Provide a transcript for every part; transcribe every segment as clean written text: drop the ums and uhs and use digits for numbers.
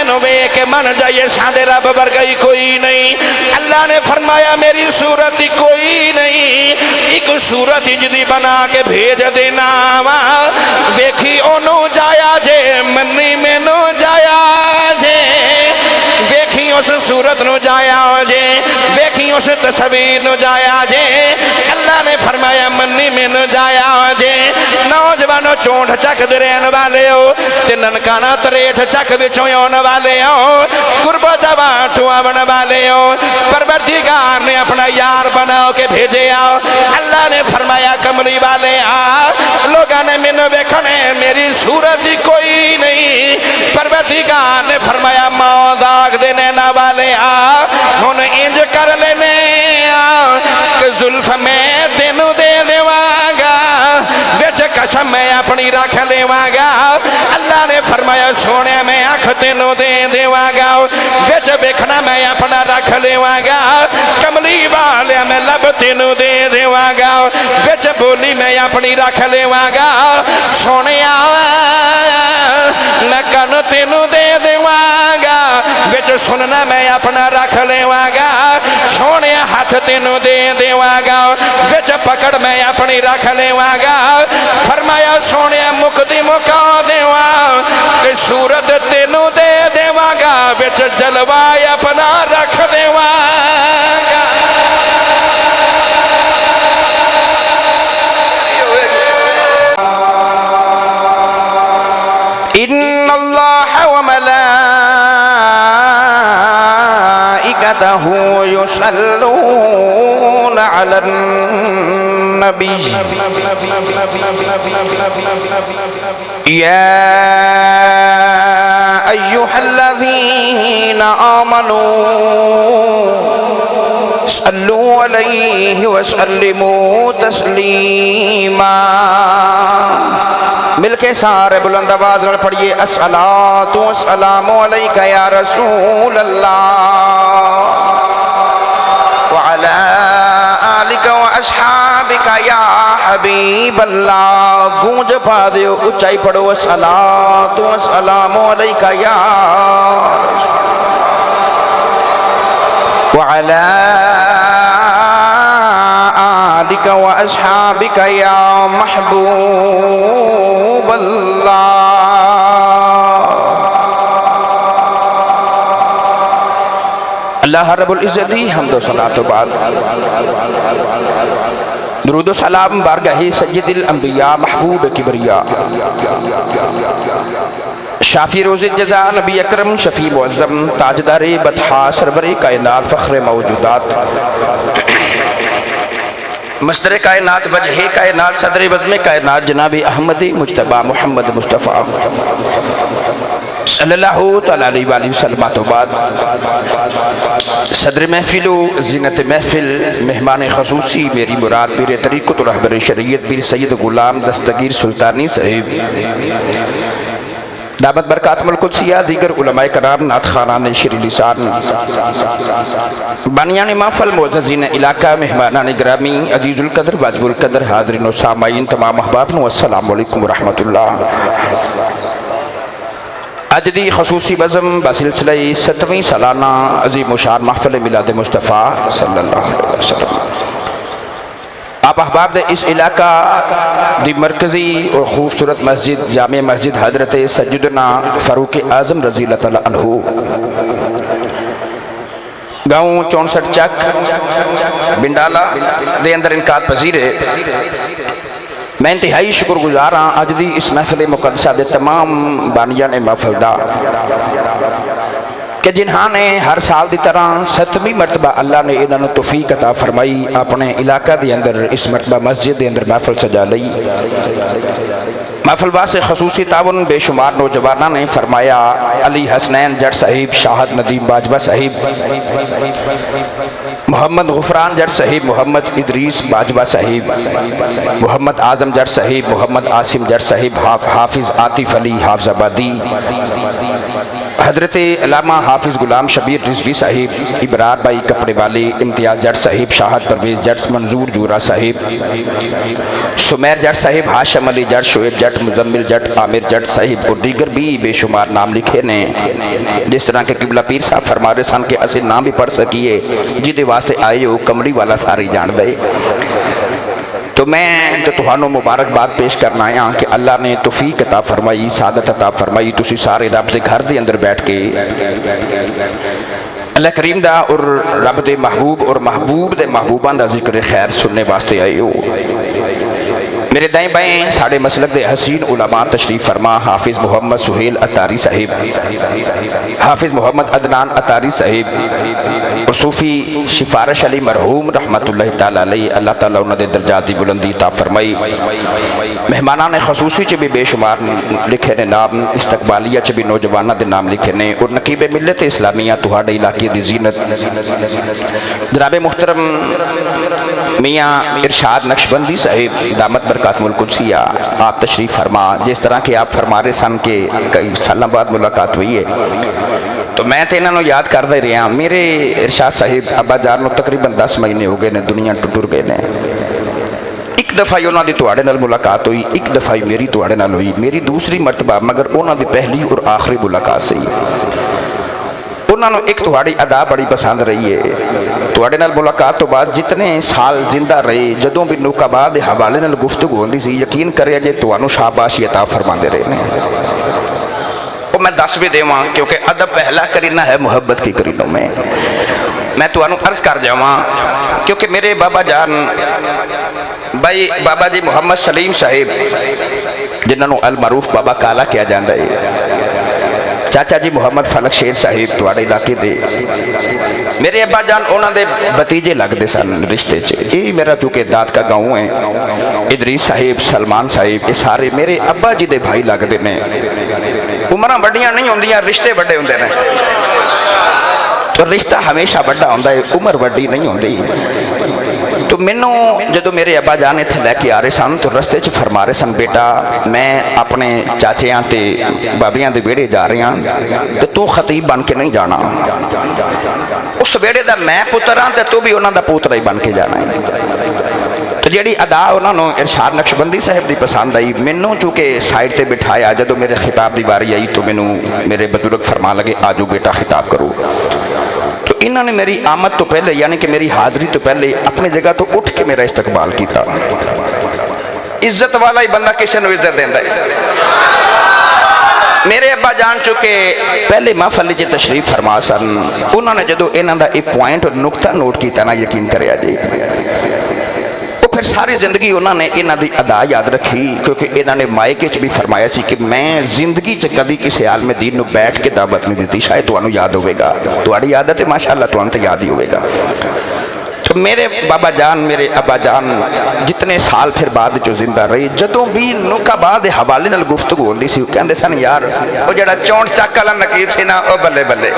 مینوں ویکھ کے من جائے ساڈے رب ورگا ہی کوئی نہیں. اللہ نے فرمایا میری صورت ہی کوئی نہیں, ایک صورت ہی جدی بنا کے بھیج دینا وا. ویکھی اونوں جایا جے منی مینوں جایا جے, ویکھی اس صورت نو جایا جے, ویکھی اس تصویر نو جایا جے. اللہ نے فرمایا منی مینوں جایا جے. نوجوانوں چونٹ چک درین والے ہو تے ننکانا تریٹھ چک بچوں آن والے ہو, قربہ جوانٹو آون والے ہو. پروردگار نے اپنا یار بنا کے بھیجے آؤ. اللہ نے فرمایا کملی والے آ, لوگاں نے مینوں ویکھنے میری صورت ہی کوئی نہیں. پروردگار نے فرمایا ماں داغ دینے نہ والے آ, ہن انج کر لینے آ کہ زلف میں تینوں دے دیواں گا, وچ قسم میں اپنی رکھ لیواں گا. اللہ نے فرمایا سونے میں اکھ تینوں دے دیواں گا, وچ ویکھنا میں اپنا رکھ لیواں گا. کملی والے میں لب تینوں دے دیواں گا, وچ بولی میں اپنی رکھ لیواں گا. سونے میں کن تینوں دے دیواں گا, وچ سننا میں اپنا رکھ لیواں گا. سونے ہاتھ تینوں دے دیواں گا, وچ پکڑ میں اپنی رکھ لیواں گا. فرمایا سونے مکدی مکا دیواں کہ صورت تینوں دے دیواں گا, وچ جلوہ اپنا رکھ دیواں گا. ان اللہ وملائکتہ یصلون علی النبی یا ایہا الذین آمنوا صلوا علیہ وسلموا تسلیما. مل کے سارے بلند آواز نال پڑھیے الصلاۃ والسلام علیک یا رسول اللہ وعلی آلک واصحابک یا حبیب اللہ. گونج پا دیو, اونچائی پڑھو الصلاۃ والسلام علیک یا رسول وعلی آلک واصحابک یا محبوب اللہ. اللہ رب العزت دی حمد و صلاۃ و بعد درود و سلام بارگاہ سید الانبیاء محبوب کبریا شافی روز جزا نبی اکرم شفیع معظم تاجدار بطحا سرور کائنات فخر موجودات مصدر کائنات وجہ کائنات صدر بزم کائنات جناب احمد مجتبی محمد مصطفیٰ صلی اللہ علیہ وآلہ وسلم. تو بعد صدر محفل و زینت محفل مہمان خصوصی میری مراد پیر طریقت رہبر شریعت پیر سید غلام دستگیر سلطانی صاحب دعوت برکات القدسیہ, دیگر علماء کرام, نعت خوانان شیر لسان, بانیان محفل, معززین علاقہ, مہمانان گرامی, عزیز القدر واجب القدر, حاضرین و سامعین تمام احباب نو السلام علیکم ورحمۃ اللہ. اج دی خصوصی بزم بسلسلہ 7ویں سالانہ عظیم الشان محفل میلاد مصطفیٰ صلی اللہ علیہ وسلم. آپ احباب دے اس علاقہ دی مرکزی اور خوبصورت مسجد جامع مسجد حضرت سیدنا فاروق اعظم رضی اللہ تعالیٰ عنہ گاؤں 64 چک بنڈالا دے اندر انعقاد پذیر ہے. میں انتہائی شکر گزار ہاں اج دی اس محفل مقدسہ دے تمام بانیان محفل دا کہ جنہاں نے ہر سال دی طرح 7ویں مرتبہ اللہ نے انہوں نے توفیق عطا فرمائی اپنے علاقہ دے اندر اس مرتبہ مسجد دے اندر محفل سجا لئی. محفل واسطے خصوصی تعاون بے شمار نوجوانوں نے فرمایا. علی حسنین جٹ صاحب, شاہد ندیم باجوہ صاحب, محمد غفران جٹ صاحب, محمد ادریس باجوہ صاحب, محمد اعظم جٹ صاحب, محمد عاصم جٹ صاحب, حافظ عاطف علی حافظ آبادی, حضرت علامہ حافظ غلام شبیر رضوی صاحب، ابرار بھائی کپڑے والے، امتیاز جٹ صاحب، شاہد پرویز جٹ، منظور جورا صاحب، سمیر جٹ صاحب، ہاشم علی جٹ، شعیب جٹ، مزمل جٹ، عامر جٹ صاحب اور دیگر بھی بے شمار نام لکھے نے، جس طرح کہ قبلہ پیر صاحب فرما رہے سن کہ اسے نام بھی پڑھ سکیے جہدے واسطے آئے ہو کمڑی والا سارے جان دے۔ تو میں تہانوں مبارکباد پیش کرنا آیا کہ اللہ نے توفیق عطا فرمائی، سعادت عطا فرمائی، تسی سارے رب دے گھر دے اندر بیٹھ کے اللہ کریم دا اور رب دے محبوب اور محبوب دے محبوبان دا ذکر خیر سننے واسطے آئے ہو۔ میرے دائیں بائیں ساڑھے مسلک دے حسین علماء تشریف فرما، حافظ محمد سہیل اتاری صاحب، حافظ محمد عدنان اتاری صاحب اور صوفی شفارش علی مرحوم رحمت اللہ تعالی علیہ، اللہ تعالیٰ انہوں نے درجات دی بلندی عطا فرمائی۔ مہمانان خصوصی چ بھی بے شمار لکھے نے نام، استقبالیہ چ بھی نوجوانہ دے نام لکھے نے، اور نقیب ملت اسلامیہ تہاڈے علاقے دی زینت جناب محترم میاں ارشاد نقشبندی صاحب دامت برکاتہ القدسیہ، آپ تشریف فرما، جس طرح کہ آپ فرما رہے سن کہ کئی سالوں بعد ملاقات ہوئی ہے تو میں تو انہوں یاد کر دے رہا ہوں۔ میرے ارشاد صاحب ابا جان نو تقریباً 10 مہینے ہو گئے نے دنیا ٹر گئے نے۔ ایک دفعہ انہوں دی تواڈے نال ملاقات ہوئی، ایک دفعہ میری تواڈے نال ہوئی، میری دوسری مرتبہ، مگر انہوں دی پہلی اور آخری ملاقات سے انہوں نے ایک تہاڑی ادا بڑی پسند رہی ہے۔ تہاڑے نال ملاقات تو بعد جتنے سال زندہ رہے، جدوں بھی نوک آباد دے حوالے نال گفتگو ہوندی سی، یقین کرے جے تانوں شاباشی عطا فرماندے رہے نے۔ وہ میں دس بھی دیواں کیونکہ ادب پہلا کرینہ ہے محبت کی کرینوں میں تانوں عرض کر جاواں کیونکہ میرے بابا جان بھائی بابا جی محمد سلیم صاحب جنہوں نے المعروف بابا کالا کیا جاندا ہے، چاچا جی محمد فلک شیر صاحب تواڈے علاقے دے، میرے ابا جان انہوں دے بتیجے لگتے سن رشتے چ، یہ میرا چونکہ داد کا گاؤں ہے، ادریس صاحب، سلمان صاحب، یہ سارے میرے ابا جی دے بھائی لگتے ہیں۔ عمراں بڑیاں نہیں ہوندیاں، رشتے بڑے ہوندے نے، تو رشتہ ہمیشہ بڑا ہوندا ہے، عمر بڑی نہیں ہوندی۔ تو مینوں جدو میرے ابا جان اتنے لے کے آ رہے سن تو رستے چ فرما رہے سن بیٹا میں اپنے چاچیاں تے بابیاں دے بیڑے جا رہے ہیں تو خطیب بن کے نہیں جانا، اس بیڑے دا میں پتر ہاں تے تو بھی انہاں دا پوترا ہی بن کے جانا ہے۔ تو جیڑی ادا انہوں نے ارشاد نقشبندی صاحب دی پسند آئی، مینوں چونکہ سائڈ تے بٹھایا، جدو میرے خطاب دی باری آئی تو مینوں میرے بزرگ فرما لگے آجو بیٹا خطاب کرو۔ تو انہوں نے میری آمد تو پہلے یعنی کہ میری حاضری تو پہلے اپنی جگہ تو اٹھ کے میرا استقبال کیتا۔ عزت والا ہی بندہ کسی نو عزت دیندا ہے۔ میرے ابا جان چکے پہلے محفل چ تشریف فرما سن، انہوں نے جدو انہاں دا ایک پوائنٹ اور نقطہ نوٹ کیتا نا، یقین کریا جی پھر ساری زندگی انہوں نے انہاں دی ادا یاد رکھی، کیونکہ انہوں نے مائکے چ بھی فرمایا سی کہ میں زندگی چ کبھی کسی عالم دین نو بیٹھ کے دعوت نہیں دیتی، شاید تانوں یاد ہوئے گا، تہاڈی عادت ہے ماشاءاللہ تانوں تے یاد ہی ہوئے گا۔ تو میرے بابا جان میرے ابا جان جتنے سال پھر بعد جو زندہ رہے، جدوں بھی نوک آباد دے حوالے نال گفتگو ہوندی سی، کہندے سن یار وہ جڑا چونٹ چک والا نقیب سی نا، او بلے بلے۔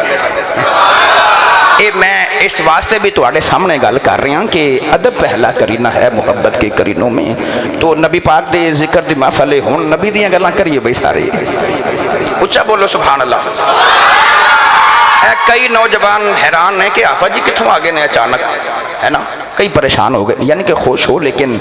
میں اس واسطے بھی تواڈے سامنے گل کر رہا ہوں کہ ادب پہلا کرینہ ہے محبت کے کرینوں میں۔ تو نبی پاک دے ذکر دی محفل ہن نبی دیاں گلاں کریے بھائی سارے، اچھا بولو سبحان اللہ۔ کئی نوجوان حیران ہیں کہ آفا جی کتھوں آگے نے اچانک، ہے نا، کئی پریشان ہو گئے، یعنی کہ خوش ہو لیکن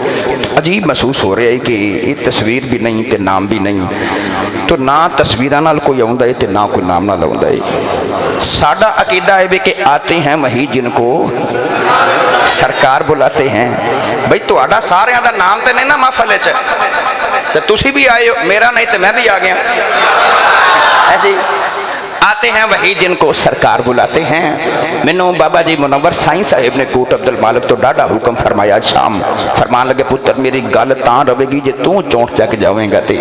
عجیب محسوس ہو رہا ہے کہ یہ تصویر بھی نہیں تے نام بھی نہیں، تو نہ تصویراں نال کوئی آوندا ہے تے نہ کوئی نام نال آوندا ہے۔ ساڈا عقیدہ ہے کہ آتے ہیں وہی جن کو سرکار بلاتے ہیں۔ بھائی تہاڈا سارے دا نام تے نہیں نا محفل وچ، تے تسی بھی آئے ہو، میرا نہیں تے میں بھی آ گیا ہے جی۔ آتے ہیں وہی جن کو سرکار بلاتے ہیں۔ مینوں بابا جی منور سائیں صاحب نے کوٹ عبد المالک تو ڈاڈا حکم فرمایا شام، فرمان لگے پتر میری گل تاں رہے گی جے تو چونٹ چک جاویں گا تے۔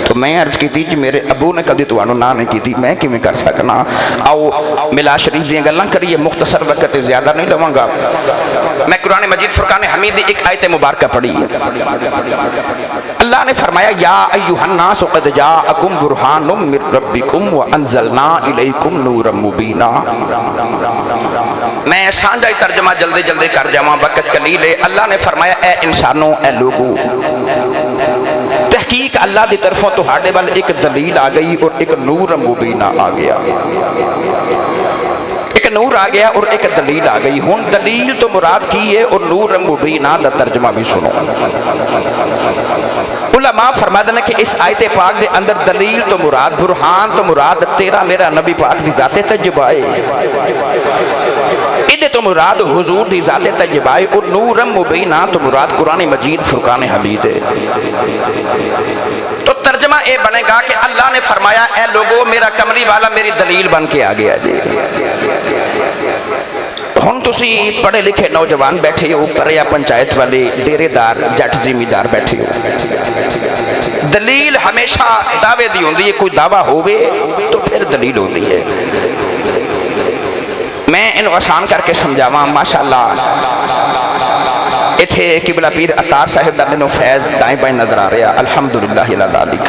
تو میں عرض کی تھی جی میرے ابو نے کبھی تانوں نہ نہیں کی تھی، میں کیویں کر سکنا۔ آؤ ملا شریف دیاں گلاں کریے، مختصر وقت زیادہ نہیں لواں گا۔ میں قرآن مجید فرقان حمید دی ایک آیت مبارکہ پڑھی، اللہ نے فرمایا یا ایھا الناس قد جاءکم برہان من ربکم وانزلنا الیکم نورا مبینا۔ میں سانجا ترجمہ جلدی جلدی کر جاواں، وقت قلیل ہے۔ اللہ نے فرمایا اے انسانوں، اے لوگوں، تحقیق اللہ دی طرفوں تہاڈے وال ایک دلیل آ گئی اور ایک نور مبینہ آ گیا، ایک نور آ گیا اور ایک دلیل آ گئی۔ ہن دلیل تو مراد کی ہے اور نور مبینہ دا ترجمہ بھی سنو۔ علماء فرماتے ہیں کہ اس آیت پاک دے اندر دلیل تو مراد، برہان تو مراد تیرا میرا نبی پاک دی ذات تجربہ ہے، ادھے تو مراد حضور دی ذات تجربہ ہے، اور نور مبینہ تو مراد قرآن مجید فرقان حمید ہے۔ تو ترجمہ اے بنے گا کہ اللہ نے فرمایا اے لوگو میرا کملی والا میری دلیل بن کے آ گیا جی۔ ہن تسی پڑھے لکھے نوجوان بیٹھے ہو، پریا پنچایت والے ڈیرے دار جٹ زمیندار بیٹھے ہو، دلیل ہمیشہ دعوے دی ہوندی ہے، کوئی دعویٰ ہوئے تو پھر دلیل ہوندی ہے۔ میں انہوں آسان کر کے سمجھاواں، ماشاءاللہ اتھے قبلہ پیر عطار صاحب دا مینوں فیض دائیں بائیں نظر آ رہا، الحمدللہ الا ذالک۔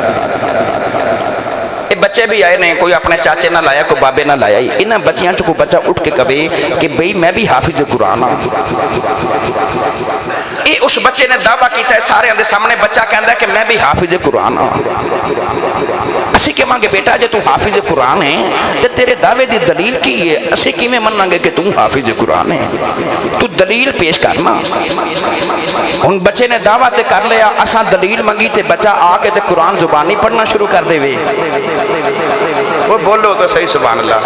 بچے بھی آئے نہیں، کوئی اپنے چاچے نہ لایا، کوئی بابے نہ لایا، انہاں بچیاں چ کوئی بچہ اٹھ کے کہے کہ بھئی میں بھی حافظ قرآن ہوں۔ یہ اس بچے نے دعویٰ کیتا ہے سارے اندے سامنے، بچہ کہندا ہے کہ میں بھی حافظ قرآن ہوں۔ اسی کہاں گے بیٹا جے تو حافظ قرآن ہے تے تیرے دعوے دی دلیل کی ہے، اسی کیویں مناں گے کہ تو حافظ قرآن ہے؟ تو دلیل پیش کرنا۔ ہن بچے نے دعویٰ تے کر لیا، اساں دلیل منگی تے بچہ آ کے تے قرآن زبانی پڑھنا شروع کر دے وے، وہ بولو تو صحیح سبحان اللہ۔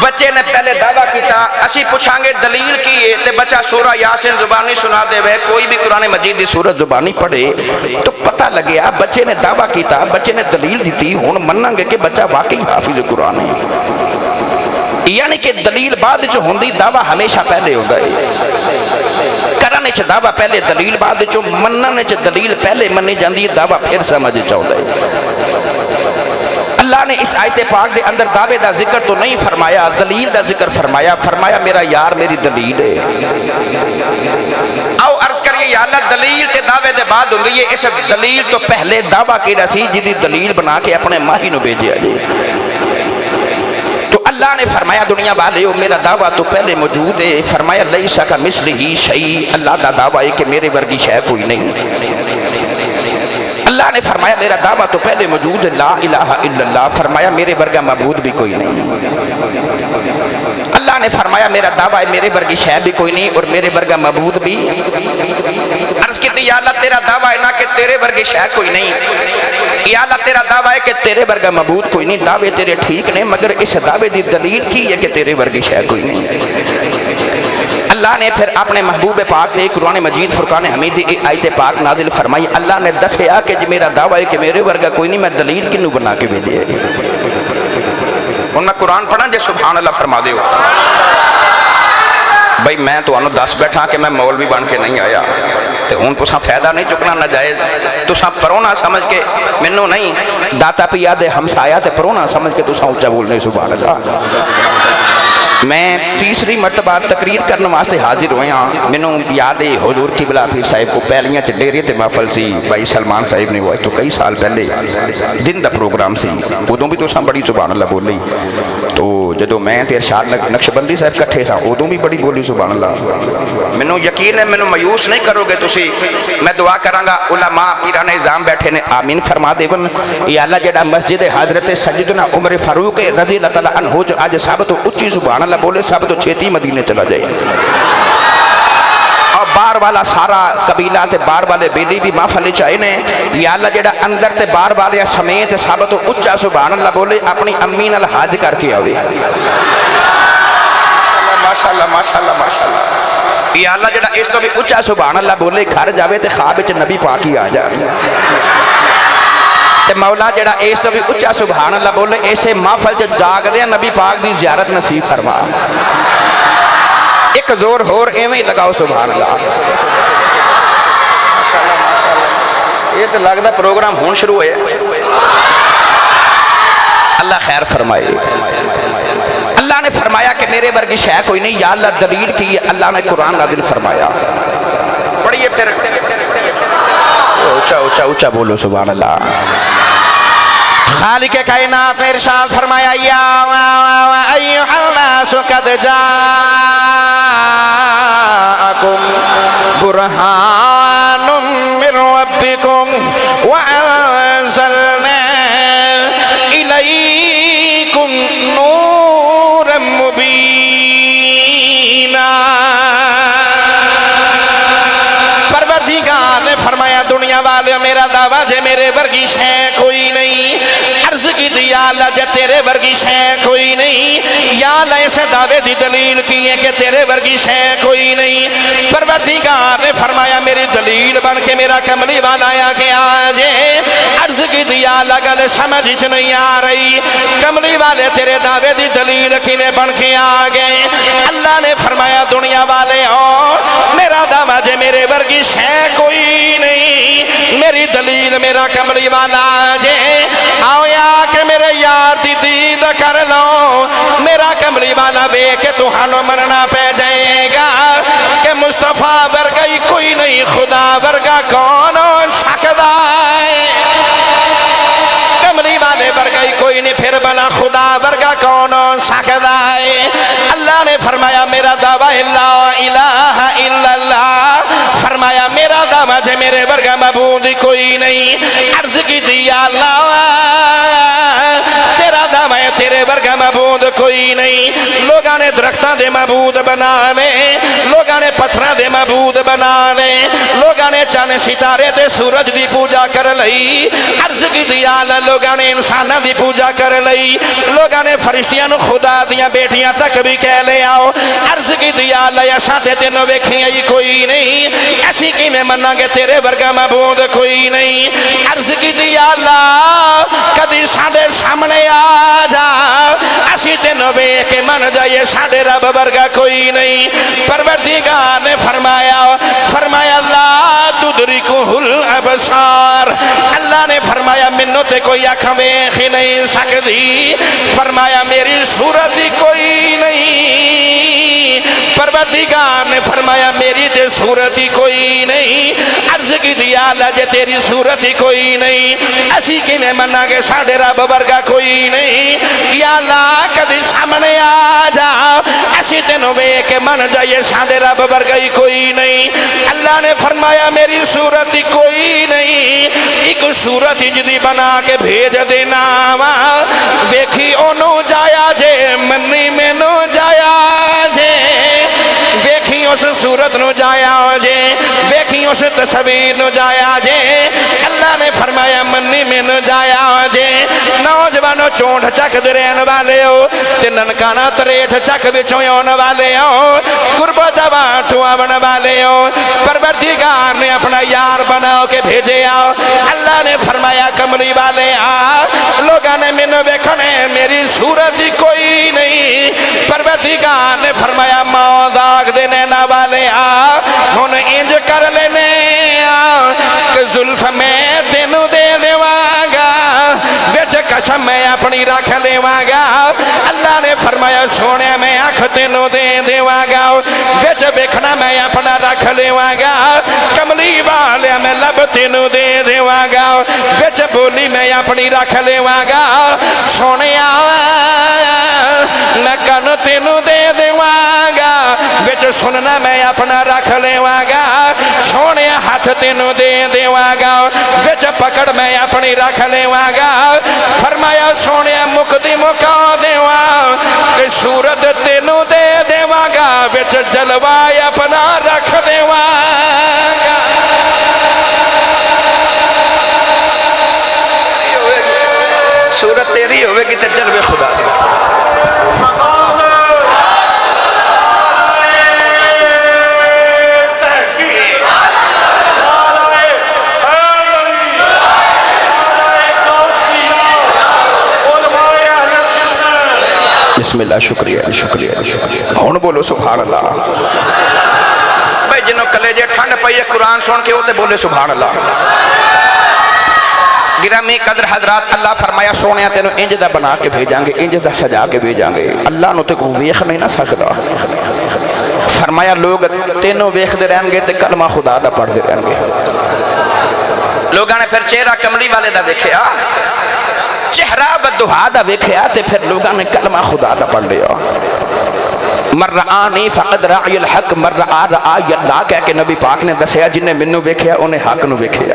بچے نے پہلے دعویٰ کیتا، اسی پوچھاں گے دلیل کی ہے تے بچہ سورہ یاسین زبانی سنا دے وے، کوئی بھی قرآن مجید دی سورت زبانی پڑھے تو پتہ لگیا بچے نے دعویٰ کیتا، بچے نے دلیل دیتی، ہن مناں گے کہ بچہ واقعی حافظ قرآن ہے۔ یعنی کہ دلیل بعد جو ہوندی، دعویٰ ہمیشہ پہلے ہوتا ہے۔ کرنے چ دعویٰ پہلے دلیل بعد جو، مننے چ دلیل پہلے منی جاندی ہے، دعویٰ پھر سمجھ چاہتا ہے۔ اللہ نے اس آیت پاک دے اندر دعوے دا ذکر تو نہیں فرمایا، دلیل دا ذکر فرمایا، فرمایا میرا یار میری دلیل ہے۔ آؤ عرض کریے یا اللہ دلیل تے دعوے دے بعد ہوندی ہے، اس دلیل تو پہلے دعویٰ کیڑا سی جدی دلیل بنا کے اپنے ماہی نو بھیجیا جی۔ تو اللہ نے فرمایا دنیا والے ہو میرا دعویٰ تو پہلے موجود ہے، فرمایا لیس کمثلہ شیء، اللہ دا دعویٰ ہے کہ میرے ورگی شے کوئی نہیں۔ اللہ نے فرمایا میرا دعویٰ تو پہلے موجود ہے، لا الہ الا اللہ، فرمایا میرے ورگا معبود بھی کوئی نہیں۔ اللہ نے فرمایا میرا دعویٰ ہے میرے ورگی شے بھی کوئی نہیں اور میرے ورگا معبود بھی۔ عرض کیتی یا اللہ تیرا دعویٰ ہے نا کہ تیرے ورگی شے کوئی نہیں، یا اللہ تیرا دعویٰ ہے کہ تیرے ورگا معبود کوئی نہیں، دعوے تیرے ٹھیک نہیں، مگر اس دعوے دی دلیل کی ہے کہ تیرے ورگی شے کوئی نہیں۔ اللہ نے پھر اپنے محبوب پاک نے قرآن مجید فرقان حمید دی آیت پاک نازل فرمائی، اللہ نے دسیا کہ میرا دعویٰ ہے کہ میرے ورگا کوئی نہیں، میں دلیل کنوں بنا کے بھیجے۔ میں قرآن پڑھا جے سبحان اللہ فرما دے ہو بھائی، میں تو انہوں دس بیٹھا کہ میں مولوی بن کے نہیں آیا، تے ہون تو فائدہ نہیں چکنا ناجائز، تو پرونا سمجھ کے منوں نہیں داتا پیا دے ہمسایا تے پرونا سمجھ کے تو اونچا بولنے سبحان اللہ۔ میں تیسری مرتبہ تقریر کرنے واسطے حاضر ہوئے ہاں، مینوں یاد ہے حضور قبلہ پیر صاحب کو پہلیاں چ ڈیرے تے محفل سی، بھائی سلمان صاحب نے وہ تو کئی سال پہلے دن دا پروگرام سی، ادوں بھی تساں بڑی سبحان اللہ بولی، تو جدو میں تے ارشاد نقشبندی صاحب کٹھے سا ادوں بھی بڑی بولی سبحان اللہ۔ مینوں یقین ہے مینوں مایوس نہیں کرو گے تسی، میں دعا کراں گا علماء پیران نظام بیٹھے نے آمین فرما دیون، یا اللہ جڑا مسجد حضرت سیدنا عمر فاروق رضی اللہ تعالی عنہ جو اج سب تو اونچی سبحان اللہ بولے، سب تو چھیتی مدینے چلا جائے، اور بار والا سارا قبیلہ تے بار والے بیلی بھی محفل چاہے نے، یا اللہ جڑا اندر تے بار والے سمیت سب تو اونچا سبحان اللہ بولے اپنی امی نال حج کر کے آوے۔ ماشاءاللہ ماشاءاللہ ماشاءاللہ، یا اللہ جڑا اس تو بھی اونچا سبحان اللہ بولے گھر جاوے تے خواب وچ نبی پاک ہی آ جائے، تے مولا جڑا اس تو بھی اونچا سبحان اللہ بولے ایسے محفل چ جاگ دے نبی پاک دی زیارت نصیب فرما۔ ایک زور ہور ایویں لگاؤ سبحان اللہ۔ ماشاءاللہ ماشاءاللہ، یہ تو لگدا پروگرام ہون شروع ہوئے، اللہ خیر فرمائے۔ اللہ نے فرمایا کہ میرے ورگی شے کوئی نہیں، یا اللہ دلیل کی ہے، اللہ نے قرآن نازل فرمایا۔ پڑھیے پھر اونچا اونچا اونچا بولو سبحان اللہ۔ خالق کائنات نے ارشاد فرمایا، یا ایھا الناس قد جاءکم برہان من ربکم وَأَنزَلْنَا إِلَيْكُمْ نُورًا مُبِينًا۔ پروردگار نے فرمایا دنیا والے میرا دعویٰ جے میرے ورگی شے کوئی نہیں، عرض کی دیا اللہ جے تیرے ورگی شے کوئی نہیں، یا اللہ ایسے دعوے دی دلیل کی ہے کہ تیرے ورگی شے کوئی نہیں۔ پروردگار نے فرمایا میری دلیل بن کے میرا کملی والا آیا کہ آجے، عرض کی دیا اللہ گل سمجھ نہیں آ رہی، کملی والے تیرے دعوے دی دلیل کی نے بن کے آگئے۔ اللہ نے فرمایا دنیا والے ہو میرا دعویٰ جے میرے ورگی شے کوئی نہیں، میری دلیل میرا کملی والا جے، آؤ یا کہ میرے یار دی دید کر لو، میرا کملی والا بے کہ تو حالو مرنا پہ جائے گا کہ مصطفیٰ ورگی کوئی نہیں، خدا ورگا کون ہو سکتا ہے، کملی والے ورگی کوئی نہیں، پھر بنا خدا ورگا کون ہو سکتا ہے۔ اللہ نے فرمایا میرا دعویٰ لا الہ الا اللہ، فرمایا میرا دعویٰ جے میرے ورگا معبود کوئی نہیں، عرض کی دیا اللہ تیرا دعویٰ تیرے ورگا معبود کوئی نہیں۔ لوگاں نے درختاں دے معبود بنا لے، لوگاں نے پتھراں دے معبود بنا لے، لوگاں نے چاند ستارے تے سورج دی پوجا کر لئی، عرض کی دیا اللہ لوگاں نے انسانہ دی پوجا کر لئی، لوگاں نے فرشتیاں نو خدا دیاں بیٹیاں تک بھی کہہ لے آؤ، عرض کی دیا اللہ ایسا تے تینوں ویکھیں ہی کوئی نہیں، ایسی کی میں مننا گے تیرے ورگا معبود کوئی نہیں، عرض کی دیا اللہ کدی ساڈے سامنے آ جا، اسی تینوں ویکھ کے من جائے ساڈے رب ورگا کوئی نہیں۔ پروردگار نے فرمایا لا تدرکہ الابصار، اللہ نے فرمایا منو تے کوئی آنکھ ویکھ ہی نہیں سکتی، فرمایا میری صورت ہی کوئی نہیں، پروردگار نے فرمایا میری تے صورت ہی کوئی نہیں، عرض کی دیا اللہ جے تیری صورت ہی کوئی نہیں، اسی کی میں مننا کہ ساڑھے رب ورگا کوئی نہیں، یا اللہ کدی سامنے آ جا، اسی تینوں بے کہ من جائے ساڑھے رب ورگا ہی کوئی نہیں۔ اللہ نے فرمایا میری صورت ہی کوئی نہیں، ایک صورت ہی جدی بنا کے بھیج دینا، دیکھی انہوں جایا جے منی میں نو جایا جے، دیکھی اس صورت نو جایا جے، دیکھی اس تصویر نو جایا جے، اللہ نے فرمایا منی میں نو جایا جے، نوجوانو چونٹ چک درین والے ہو، تننکانا تریٹھ چک بچویون والے ہو، قرب جوان ٹھوامن والے ہو، پروردگار نے اپنا یار بناؤ کے بھیجے آؤ، اللہ نے فرمایا کملی والے آ، لوگاں نے منو بیکھنے میری صورت ہی کوئی نہیں، پروردگار نے فرمایا موت آگ دینے نہ والے آ، ہن انج کر لینے آ کہ زلف میں تینو دے دیواگا، بچ قسم میں اپنی رکھ لیواگا، اللہ نے فرمایا سونے میں آنکھ تینو دے دیواگا، بچ بیکھنا میں اپنا رکھ لیواگا، کملی والے میں لب تینو دے دیواگا، بچ بولی میں اپنی رکھ لیواگا، سونے میں کن تینو دے دیواگا، بچ سننا میں اپنا رکھ لیواگا، سونے ہاتھ تینو دے دیواگا، بچ پکڑ میں اپنی رکھ لیواگا، فرمایا سونے مکدی مکا دیوا کہ صورت تینو دے دیواگا، بچ جلوائے اپنا رکھ دیواگا۔ صورت تیری ہوئے گی تے جلوے خدا دے۔ بسم اللہ شکریہ شکریہ شکریہ، ہون بولو سبحان اللہ، بھائی جنہوں کلیجے ٹھنڈ پائیے قرآن سن کے ہوتے بولے سبحان اللہ۔ گرامی قدر حضرات، اللہ فرمایا سونے تینوں انج دا بنا کے بھیجاں گے، انج دا سجا کے بھیجاں گے، اللہ نو تے کو ویکھ نہیں نہ سکدا، فرمایا لوگ تینوں ویکھ دے رہن گے تے کلمہ خدا دا پڑھ دے رہن گے۔ لوگاں نے پھر چہرہ کملی والے دا ویکھیا، چہرہ بدہا دا ویکھیا تے پھر لوگاں نے کلمہ خدا دا پڑھ لیا۔ مر رآنی فقد رعی الحق، مر رعی اللہ کہہ کے نبی پاک نے دسیا جنہیں منو ویکھیا انہیں حق نو ویکھیا۔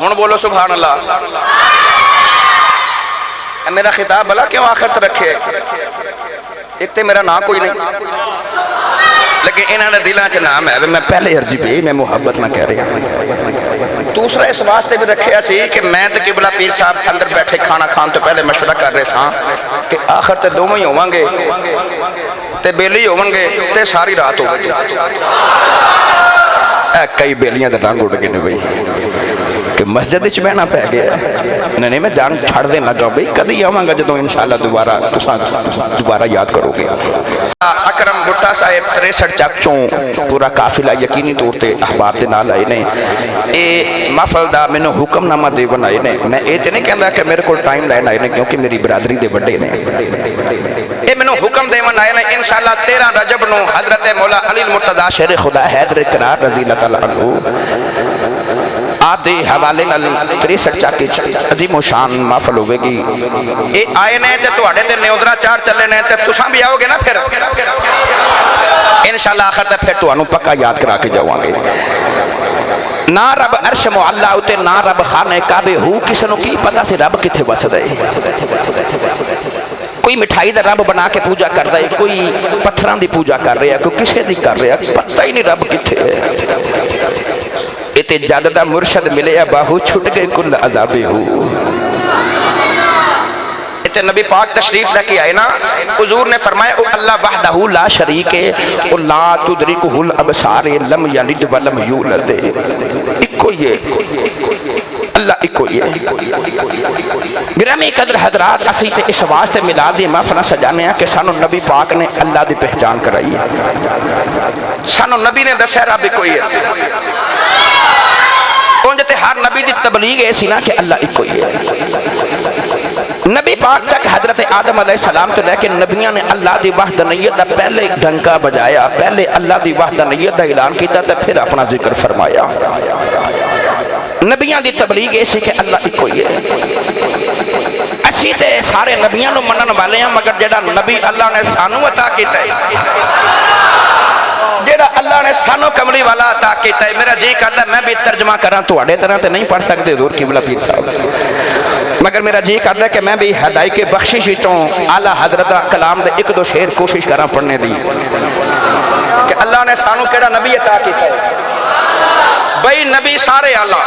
ہن بولو سبحان اللہ. میرا خطاب بلا کیوں آخر تک رکھے؟ ایک تے میرا نام کوئی نہیں لیکن انہوں نے دلوں چ نام ہے. میں پہلے عرضی پہ میں محبت نہ کہہ رہا. دوسرا اس واسطے بھی رکھیا سی کہ میں تے قبلہ پیر صاحب اندر بیٹھے کھانا کھان تو پہلے مشورہ کر رہے ساں کہ آخر تے دوویں ہی ہوواں گے تے بیلی ہوون گے تے ساری رات ہو گئی. کئی بیلیاں تے ڈنگ اڑ گئے نے بھائی کہ مسجد وچ بہنا پی گیا. نہیں میں جان چھڑ دین لگا بھائی کدی آواں گا جدوں انشاءاللہ دوبارہ یاد کرو گے. اکرم بھٹا صاحب 63 چک چوں پورا قافلہ یقینی طور تے احباب دے نال آئے نے. اے محفل دا مینوں حکم نامہ دیون آئے نے. میں اے تے نہیں کہندا کہ میرے کول ٹائم لین آئے نے کیونکہ میری برادری دے بڑے نے. اے مینوں حکم دیون آئے نے انشاءاللہ 13 رجب نو حضرت مولا علی المرتضی شیر خدا حیدر کرار رضی اللہ تعالی عنہ آپ دے حوالے نال 63 چک عظیم و شان محفل ہوئے گی. اے آئے نے تے تواڈے تے نیودرا چار چلے نے تے تساں بھی آؤ گے نا پھر انشاءاللہ آخر تے پھر تانوں پکا یاد کرا کے جاواں گے. نہ رب عرش معلا اتے نہ رب خانہ کعبے ہو کسے نو کی پتہ سی رب کتھے وسدا ہے. کوئی مٹھائی دا رب بنا کے پوجا کردا ہے کوئی پتھراں دی پوجا کر رہا ہے کوئی کسے دی کر رہا ہے پتہ ہی نہیں رب کتھے ہے. اتے جد دا مرشد ملے باہو چھٹ گئے کل عذابے ہو. اتے نبی پاک تشریف لے کے آئے نا حضور نے فرمایا او اللہ وحدہ لا شریک ہے او لا تدرکہ الابصار لم یلد ولم یولد. اکو یہ اللہ اکو یہ. گرامی قدر حضرات اسی تے اس واسطے میلاد دی محفل سجانے ہیں کہ سانو نبی پاک نے اللہ دی پہچان کرائی ہے. سانو نبی نے دسیا رب اکو یہ. اونجتے ہر نبی دی تبلیغ ایسی نا کہ اللہ اکو ہی ہے. نبی پاک تک حضرت آدم علیہ السلام تو لیکن نبیوں نے اللہ دی وحدانیت دا پہلے ڈنکا بجایا پہلے اللہ دی وحدانیت دا اعلان کیتا تے پھر اپنا ذکر فرمایا. نبیوں دی تبلیغ ایسی کہ اللہ اکو ہی ہے. اسی تے سارے نبیوں نو منن والے ہیں مگر جڑا نبی اللہ نے سانو عطا کیتا ہے جیڑا اللہ نے سانو کملی والا عطا کیتا ہے. میرا جی کردا میں بھی ترجمہ کراں تواڈے طرح تے نہیں پڑھ سکدے حضور قبلہ پیر صاحب مگر میرا جی کردا کہ میں بھی ہدائی کے بخشش وچوں اعلی حضرت کلام دے ایک دو شعر کوشش کراں پڑھنے دی کہ اللہ نے سانو کیڑا نبی عطا کیتا ہے. بھئی نبی سارے اعلی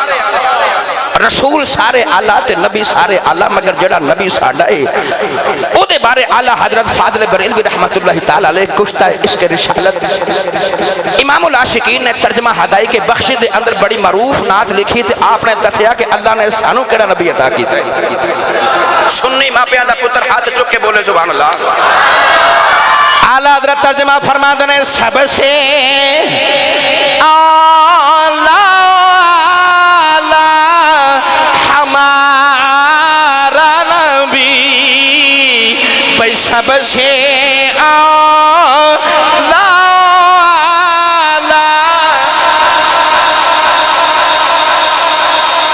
رسول سارے اعلی تے نبی سارے اعلی مگر جڑا نبی ساڈا ہے او دے بارے اعلی حضرت فاضل بریلوی رحمت اللہ تعالی علیہ کشتہ عشق رسالت امام العاشقین نے ترجمہ ہدائی کے بخش دے اندر بڑی معروف نعت لکھی تے آپ نے دسیا کہ اللہ نے سانو کیڑا نبی عطا کیتا ہے. سنی ماپیاں دا پتر ہاتھ چک کے بولے سبحان اللہ. اعلی حضرت ترجمہ فرماتے ہیں سب سے اعلی ہمارا نبی بھائی سب سے اعلی.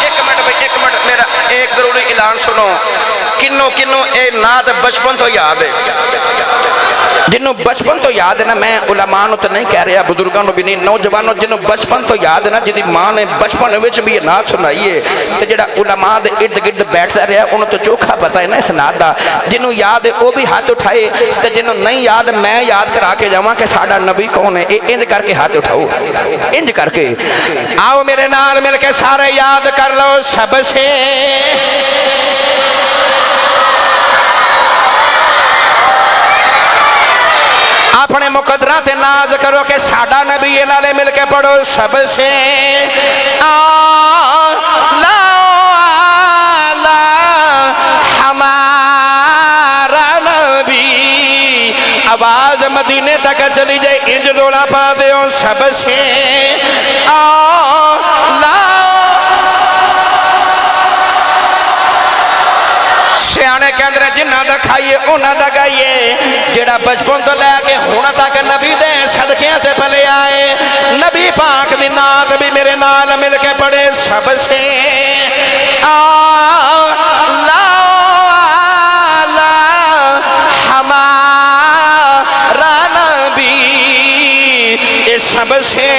ایک منٹ میرا ایک ضروری اعلان سنو. کنوں اے نعت بچپن تو یاد ہے جنہوں بچپن تو یاد ہے نا میں علماء نو تو نہیں کہہ رہا بزرگاں نو بھی نہیں نوجوانوں جنہوں بچپن تو یاد ہے نا جدی ماں نے بچپن وچ بھی یہ نعت سنائی ہے تو جڑا علماء دے ارد گرد بیٹھتا رہا انہوں تو چوکھا پتہ ہے نا اس نعت دا. جنہوں یاد ہے وہ بھی ہاتھ اٹھائے تو جنہوں نہیں یاد میں یاد کرا کے جاواں کہ ساڈا نبی کون ہے. انج کر کے ہاتھ اٹھاؤ انج کر کے آؤ میرے نال مل کے سارے یاد کر لو. سب سے اپنے مقدرات ناز کرو کہ ساڈا نبی نالے مل کے پڑھو. سب سے اعلی ہمارا نبی. آواز مدینے تک چلی جائے انج رولا پا دیو. سب سے اعلی سیانے کے اندر جنہ دا کھائیے انہ دا گائیے جڑا بچپن تو لے کے ہونا تک نبی دے صدقیاں سے پلے آئے. نبی پاک دی نعت بھی میرے نال مل کے پڑھے. سب سے اعلی ہمارا نبی سب سے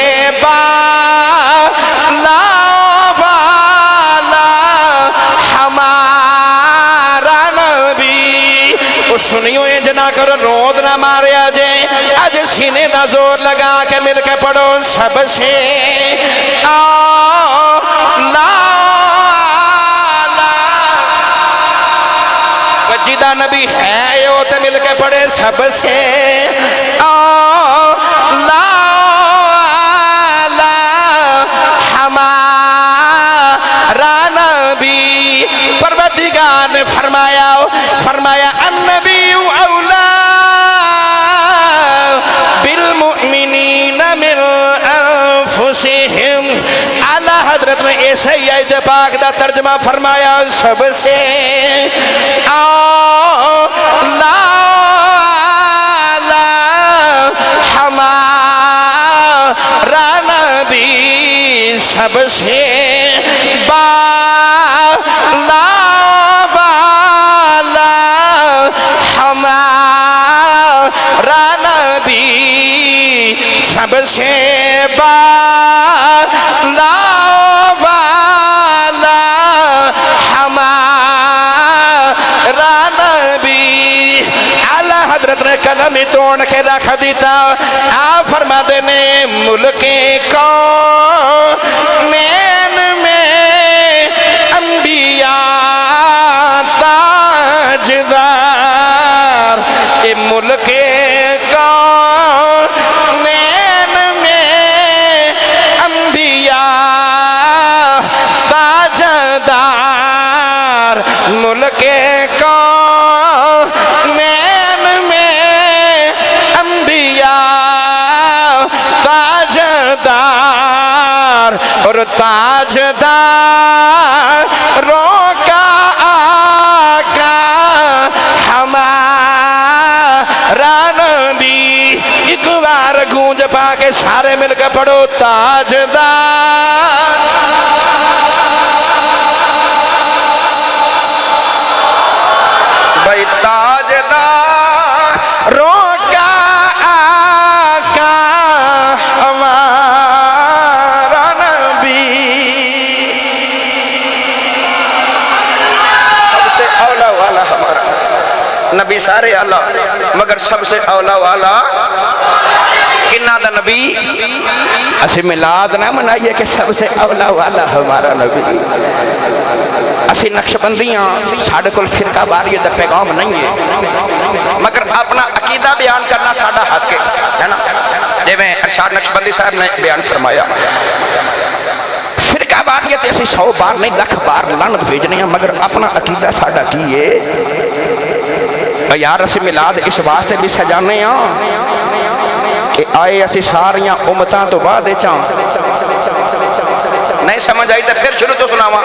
بالا کرو رود نہ ماریا جے اج سینے نہ زور لگا کے مل کے پڑھو سب سے جدہ نبی ہے یو تے مل کے پڑھے سب سے ہمارا نبی پروردگار نے فرمایا النبی اولا بالمؤمنین من انفسہم اعلیٰ حضرت نے ایسے ہی آیت پاک دا ترجمہ فرمایا سب سے ہمارا نبی سب سے بالا ہمارا نبی سب سے بالا ہمارا نبی اعلیٰ حضرت نے قلم ہی توڑ کے رکھ دیتا آپ فرما دینے ملک کونین میں انبیاء تاجدار کہ ملک کونین میں انبیاء تاجدار ملک کونین میں انبیاء تاجدار اور تاجداروں کا آقا ہمارا نبی ایک بار گونج پا کے سارے مل کے پڑھو تاجدار بھائی تاجداروں کا آقا ہمارا نبی سب سے اولا والا ہمارا نبی سارے اعلیٰ مگر سب سے اولا والا کنہ دا نبی اسی میلاد نہ منائیے کہ سب سے اولا والا ہمارا نبی اسی نقشبندیاں ساڑھے کل فرقہ باریت دا پیغام نہیں ہے مگر اپنا عقیدہ بیان کرنا ساڑھا حق ہے نا جے میں ارشاد نقشبندی صاحب نے بیان فرمایا فرقہ باریت ایسی 100 بار نہیں لکھ بار لانت بھیجنے ہیں مگر اپنا عقیدہ ساڑھا کیے یار اسی میلاد اس واسطے بھی سجانے ہیں کہ آئے اسی ساریاں امتاں تو بعد چاں نہیں سمجھ آئی تو پھر شروع تو سناواں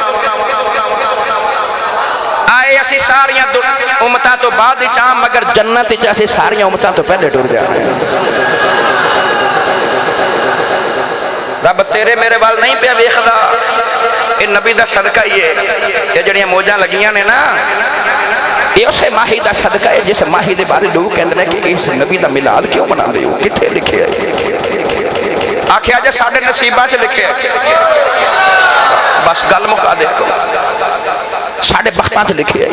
آئے اسی ساریاں امتاں تو بعد چاں مگر جنت اسی ساریاں امتاں تو پہلے ٹر جا رب تیرے میرے وال نہیں پہ ویکھدا اے نبی دا صدقہ ہی ہے یہ جڑیاں موجاں لگیاں نے نا یہ اسے ماہی دا صدقہ ہے جس ماہی دے بارے لوگ کہندے ہیں کہ اس نبی دا میلاد کیوں منا دے ہو کتھے لکھے ہے آکھیا جے ساڈے نصیباں چ لکھے ہے بس گل مکا دے کو ساڈے بختاں چ لکھے ہے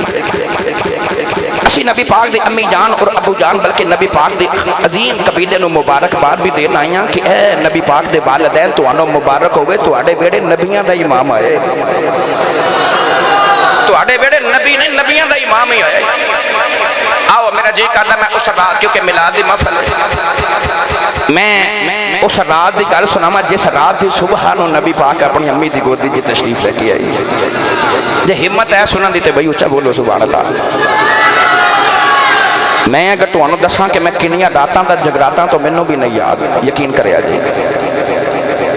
اسی نبی پاک دے امی جان اور ابو جان بلکہ نبی پاک دے عظیم قبیلے نو مبارکباد بھی دینا آئیاں کہ اے نبی پاک دے والدین تو آنو مبارک ہوئے تو آڑے بیڑے نبیاں دا امام آئے تو آڑے بیڑے نبی نہیں نبیاں دا امام ہی آئے آؤ میرا جی کرنا میں اس رات کیونکہ میلاد محفل ہے میں اس رات دی گل سناما جس رات دی صبح نو نبی پاک اپنی امی دی گودی جی تشریف لے کے آئی جے ہمت ہے سنن دیتے بھائی اچھا بولو سبحان اللہ میں اگر تو انہوں دساں کہ میں کنیاں راتاں دا جگراتاں تو منوں بھی نہیں یاد یقین کرے آجے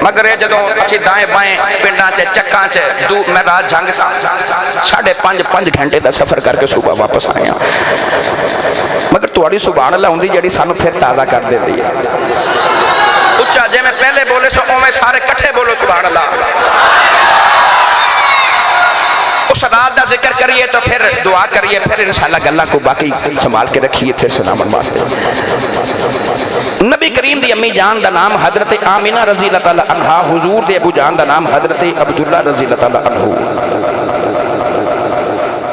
مگر یہ جدوں اسی دائیں بائیں پنڈاں چے چکاں چے میں رات جھنگ سا 5.5 گھنٹے دا سفر کر کے صبح واپس آئے ہیں مگر توڑی سبحان اللہ ہوندی جڑی سانو پھر تازہ کر دے دی اچھا جے میں پہلے بولے سو میں سارے کٹھے بولو سبحان اللہ اس رات دا ذکر کریے تو پھر دعا کریے پھر انشاءاللہ گلہ کو باقی سنبھال کے رکھیے پھر سلامت واسطے نبی کریم دی امی جان دا نام حضرت آمینہ رضی اللہ تعالیٰ عنہ حضور دے ابو جان دا نام حضرت عبداللہ رضی اللہ تعالیٰ عنہ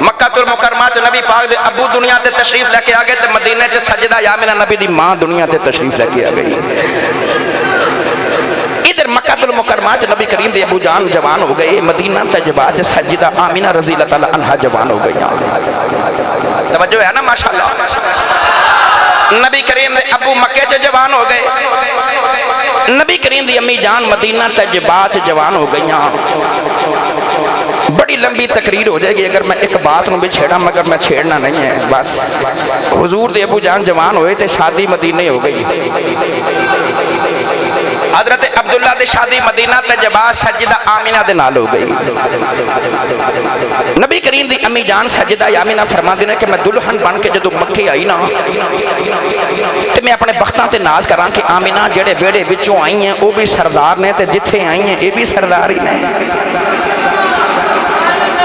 مکہ المکرمہ چ نبی پاک دے ابو دنیا تے تشریف لے کے آ گئے تے مدینے چ سجدہ آمنہ نبی دی ماں دنیا تے تشریف لے کے آ گئی ادھر مکہ المکرمہ چ نبی کریم دے ابو جان جوان ہو گئے مدینہ طیبہ چ سجدہ آمنہ رضی اللہ تعالی عنہا جوان ہو گئی توجہ ہے نا ماشاءاللہ نبی کریم دے ابو مکے چ جوان ہو گئے نبی کریم دی امی جان مدینہ طیبہ چ جوان ہو گئیاں بڑی لمبی تقریر ہو جائے گی اگر میں ایک بات نو بھی چھیڑا مگر میں چھیڑنا نہیں ہے بس حضور دے ابو جان جوان ہوئے تے شادی مدینے ہو گئی حضرت عبداللہ دے شادی مدینہ طیبہ سجدہ آمنہ دے نال ہو گئی نبی کریم دی امی جان سجدہ آمنہ فرما دینے کہ میں دلہن بن کے جدو مکے آئی نا تے میں اپنے بختاں تے ناز کراں کہ آمنہ جڑے بیڑے وچوں آئی ہیں وہ بھی سردار نے تے جتھے آئی ہیں یہ بھی سردار ہی نے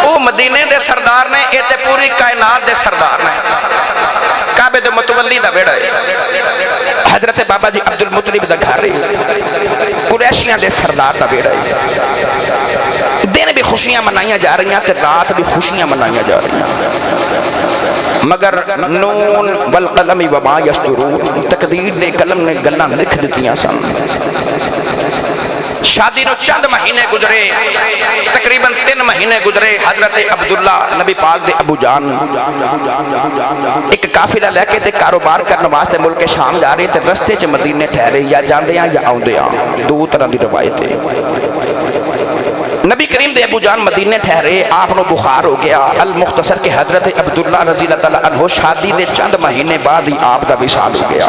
وہ مدینے دے سردار نے یہ تے پوری کائنات دے سردار نے کعبے دے متولی دا بیڑا ہے حضرت بابا جی عبد المطلب دا گھر قریشیاں دے سردار دا بیڑا ہے دن بھی خوشیاں منائیاں جا رہی ہیں تے رات بھی خوشیاں منائیاں جا رہی ہیں مگر نون والقلم وما یسطرون تقدیر دے قلم نے گلاں لکھ دتیاں سن شادی نو چند مہینے گزرے تقریباً 3 مہینے گزرے حضرت عبداللہ نبی پاک دے ابو جان ایک قافلہ لے کے تے کاروبار کرنے واسطے ملک شام جا رہے تے رستے چ مدینے ٹھہرے یا جاندے ہیں یا آوندے ہیں دو طرح دی روایت ہے نبی کریم دے ابو جان مدینے ٹھہرے آپ نو بخار ہو گیا المختصر کے حضرت عبداللہ رضی اللہ تعالیٰ عنہ شادی دے چند مہینے بعد ہی آپ دا وصال ہو گیا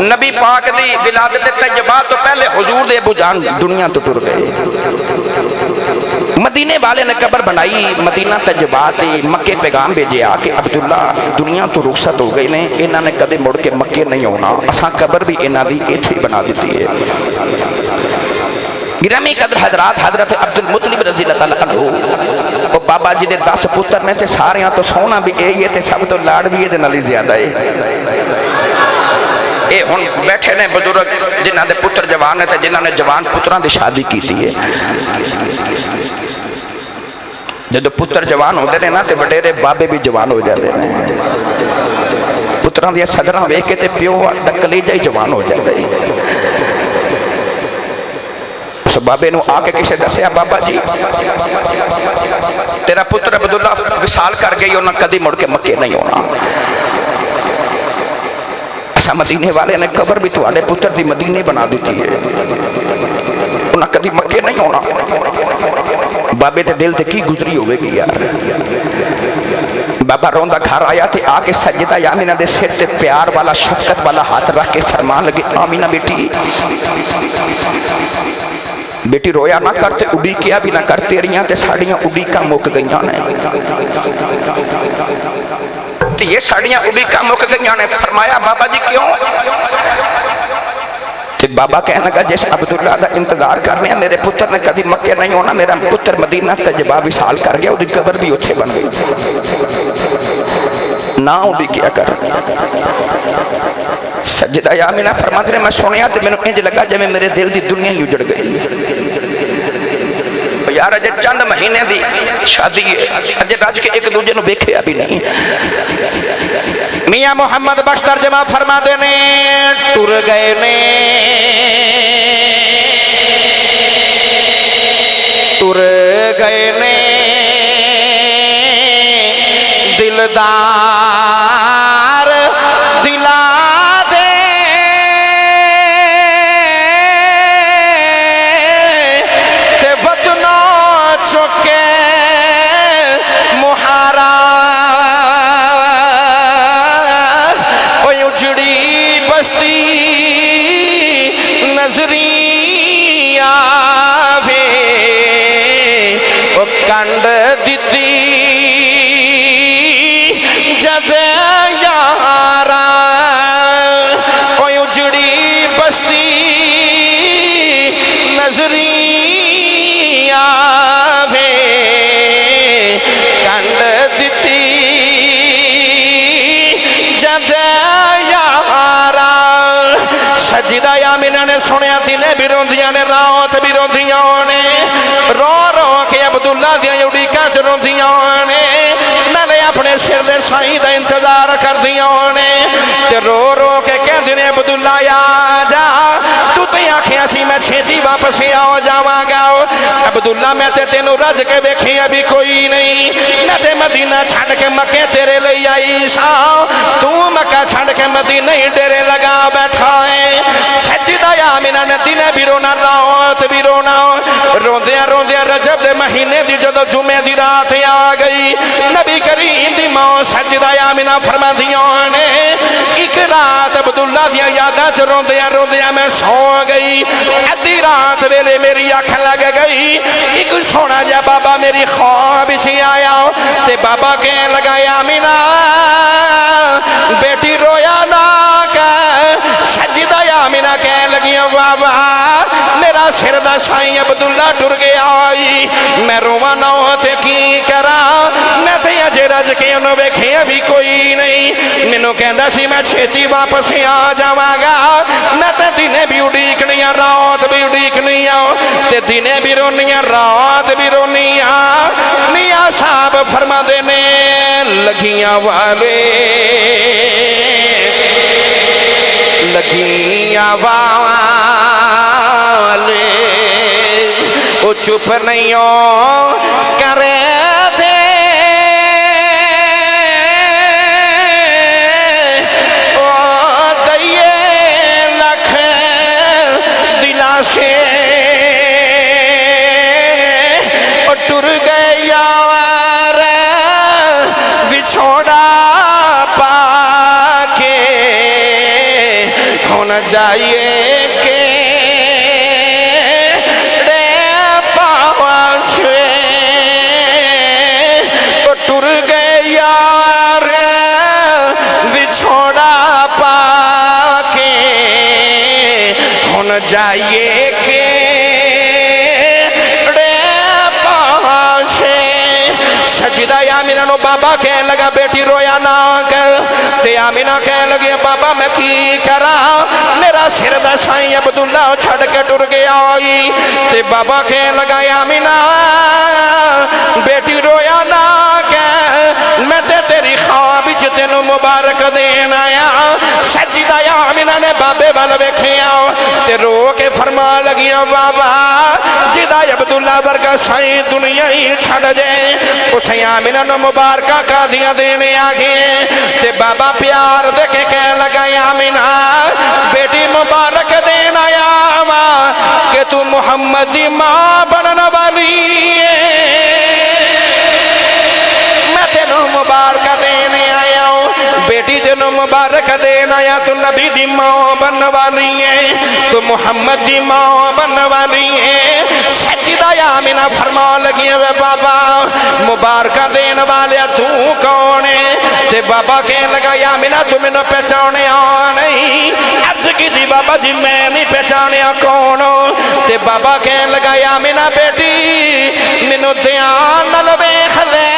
نبی پاک دی ولادت طیبہ تو پہلے حضور دے ابو جان دنیا تو ٹر گئے مدینے والے نے قبر بنائی مدینہ طیبہ تے مکے پیغام بھیجے آ کہ عبداللہ دنیا تو رخصت ہو گئی نے انہاں نے کدے مڑ کے مکے نہیں ہونا اساں قبر بھی انہاں دی ایتھے بنا دیتی ہے گرامی قدر حضرات حضرت عبد المطلب رضی اللہ تعالیٰ عنہ وہ بابا جی دے 10 پتر نے تے ساریاں تو سونا بھی یہی ہے تے سب تو لاڑ بھی یہ نالی زیادہ ہے اے ہن بیٹھے نے بزرگ جنہاں دے پتر جوان نے تے جنہاں نے جوان پتراں دی شادی کیتی ہے جدو پتر جوان ہوندے نے نا تے وڈیرے بابے بھی جوان ہو جاتے ہیں پتراں دی صدراں ویکھ کے تے پیو دا کلیجہ ہی جوان ہو جاتا ہے اس بابے نو آکے کسے دسیا بابا جی تیرا پتر عبداللہ وصال کر گئی انہاں کدی مڑ کے مکے نہیں ہونا ایسا مدینے والے نے قبر بھی تو آلے پتر دی مدینے بنا دیتی ہے انہاں کدی مکے نہیں ہونا بابے تے دل تے کی گزری ہوئے گی یار بابا روندہ گھر آیا تھے آکے سجدہ آمنہ دے سر تے پیار والا شفقت والا ہاتھ رکھ کے فرمان لگے آمنہ بیٹی رویا نہ کرتے اڈی کیا بھی نہ کرتے رہیاں تے ساڑیاں اڈی کا مک گئیاں نے تے یہ ساڑیاں اڈی کا مک گئیاں نے فرمایا بابا جی کیوں تے بابا کہنے لگا جیسے عبداللہ دا انتظار کرنے ہیں میرے پتر نے کدی مکے نہیں ہونا میرا پتر مدینہ طیبہ وصال کر گیا اڈی قبر بھی اتھے بن گئی نہ اڈی کیا کر سجدہ آمنہ فرما دے میں سنیا تے میں انج لگا جب میرے دل دی دنیا ہی اجڑ گئی یار اجے چند مہینے دی شادی ہے اجے راج کے ایک دوجے نو دیکھے ابھی نہیں میاں محمد بخش ترجمہ فرما دے نے ٹر گئے نے ٹر گئے نے دلدار دلا چکے محارا وہ اجڑی بستی نظری آوے وہ کنڈ دیتی جد یارا وہ اجڑی بستی نظری سجدہ آمنہ نے سنیا دلے بھی روندیاں نے رات بھی روندیاں نے رو رو کے عبداللہ دیاں اڈیکاں چ روندیاں نے سر دے سائیں دا انتظار کر دیاں نے تے رو رو کے کہہ دینے عبداللہ یا جا تو تے آنکھیں اسی میں چھیتی واپس آؤ جاواں گا عبداللہ میں تے تینوں رج کے بیکھی ابھی کوئی نہیں میں تے مدینہ چھڑ کے مکے تیرے لئی آئی سا تو مکہ چھڑ کے مدینہ ہی ڈیرے لگا بیٹھا ہے سجدہ یا آمینہ نے دن بھی رونا رات بھی رونا روندیاں روندیاں رجب دے مہینے دی جدو جمعہ دی رات آ گئی نبی کریم دی ماں سجدہ یا آمینہ فرما دیاں نے ایک رات عبداللہ دیا یادہ چ روندیاں روندیاں میں سو گئی ادھی رات ویلے میری آنکھ لگ گئی ایک سونا جا بابا میری خواب اسی آیا تے بابا کہنے لگا یا آمینہ بیٹی رویا نہ سجدہ یا آمینہ کہنے لگی بابا میرا سر دا سائیں عبداللہ ٹر گیا آئی میں رواں نہ ہوتے کی کرا میں تے اجے رج کے انہوں بیکھیں ابھی کوئی نہیں منو کہندا سی میں چھیتی واپس آ جاواں گا میں تے دنے بھی اڈیکنی رات بھی اڈیکنی تے دنے بھی رونی رات بھی رونی میاں صاحب فرما دینے لگیاں والے لگیاں والے وہ چپ نہیں کرے دے او دئیے لکھ دلا سے او ٹر گئے یار بچھوڑا پا کے ہونا جائیے کہ ٹر گئے یار بچھوڑا پا کے ہن جائیے کہ سجدہ آمینہ نو بابا کہنے لگا بیٹی رویا نہ کر تے آمینہ کہنے لگی بابا میں کی کرا میرا سر دا سائیں عبداللہ چھڑ کے ٹر گیا آئی تے بابا کہنے لگا آمینہ بیٹی رویا نہ کر میں تے تیری خواب وچ تینوں مبارک دین آیا سجدہ آمینہ نے بابے وال ویکھیا تے رو کے فرما لگیا بابا جدا عبداللہ ورگا سائیں دنیا ہی چھڑ جائے اسے آمینہ نو مبارکہ کا دیا دینے آگے تے بابا پیار دے کے کہہ لگا آمینہ بیٹی مبارک دینا یا ماں کہ تو محمدی ماں بننا والی ہے میں تینوں مبارکہ دینے آیا ہوں بیٹی تینوں مبارک دینا یا تو نبی دی ماں بننا والی ہے تو محمد دی ماں بننا والی ہے سجدہ آمینہ فرما لگی ہے بابا مبارکہ دین والے تو کون ہے تے بابا کہنے لگا آمینہ تو میں پہچانے نہیں عرض کی دی بابا جی میں نہیں پہچانے کون تے بابا کہنے لگا آمینہ بیٹی منو دیان نہ لویخ لے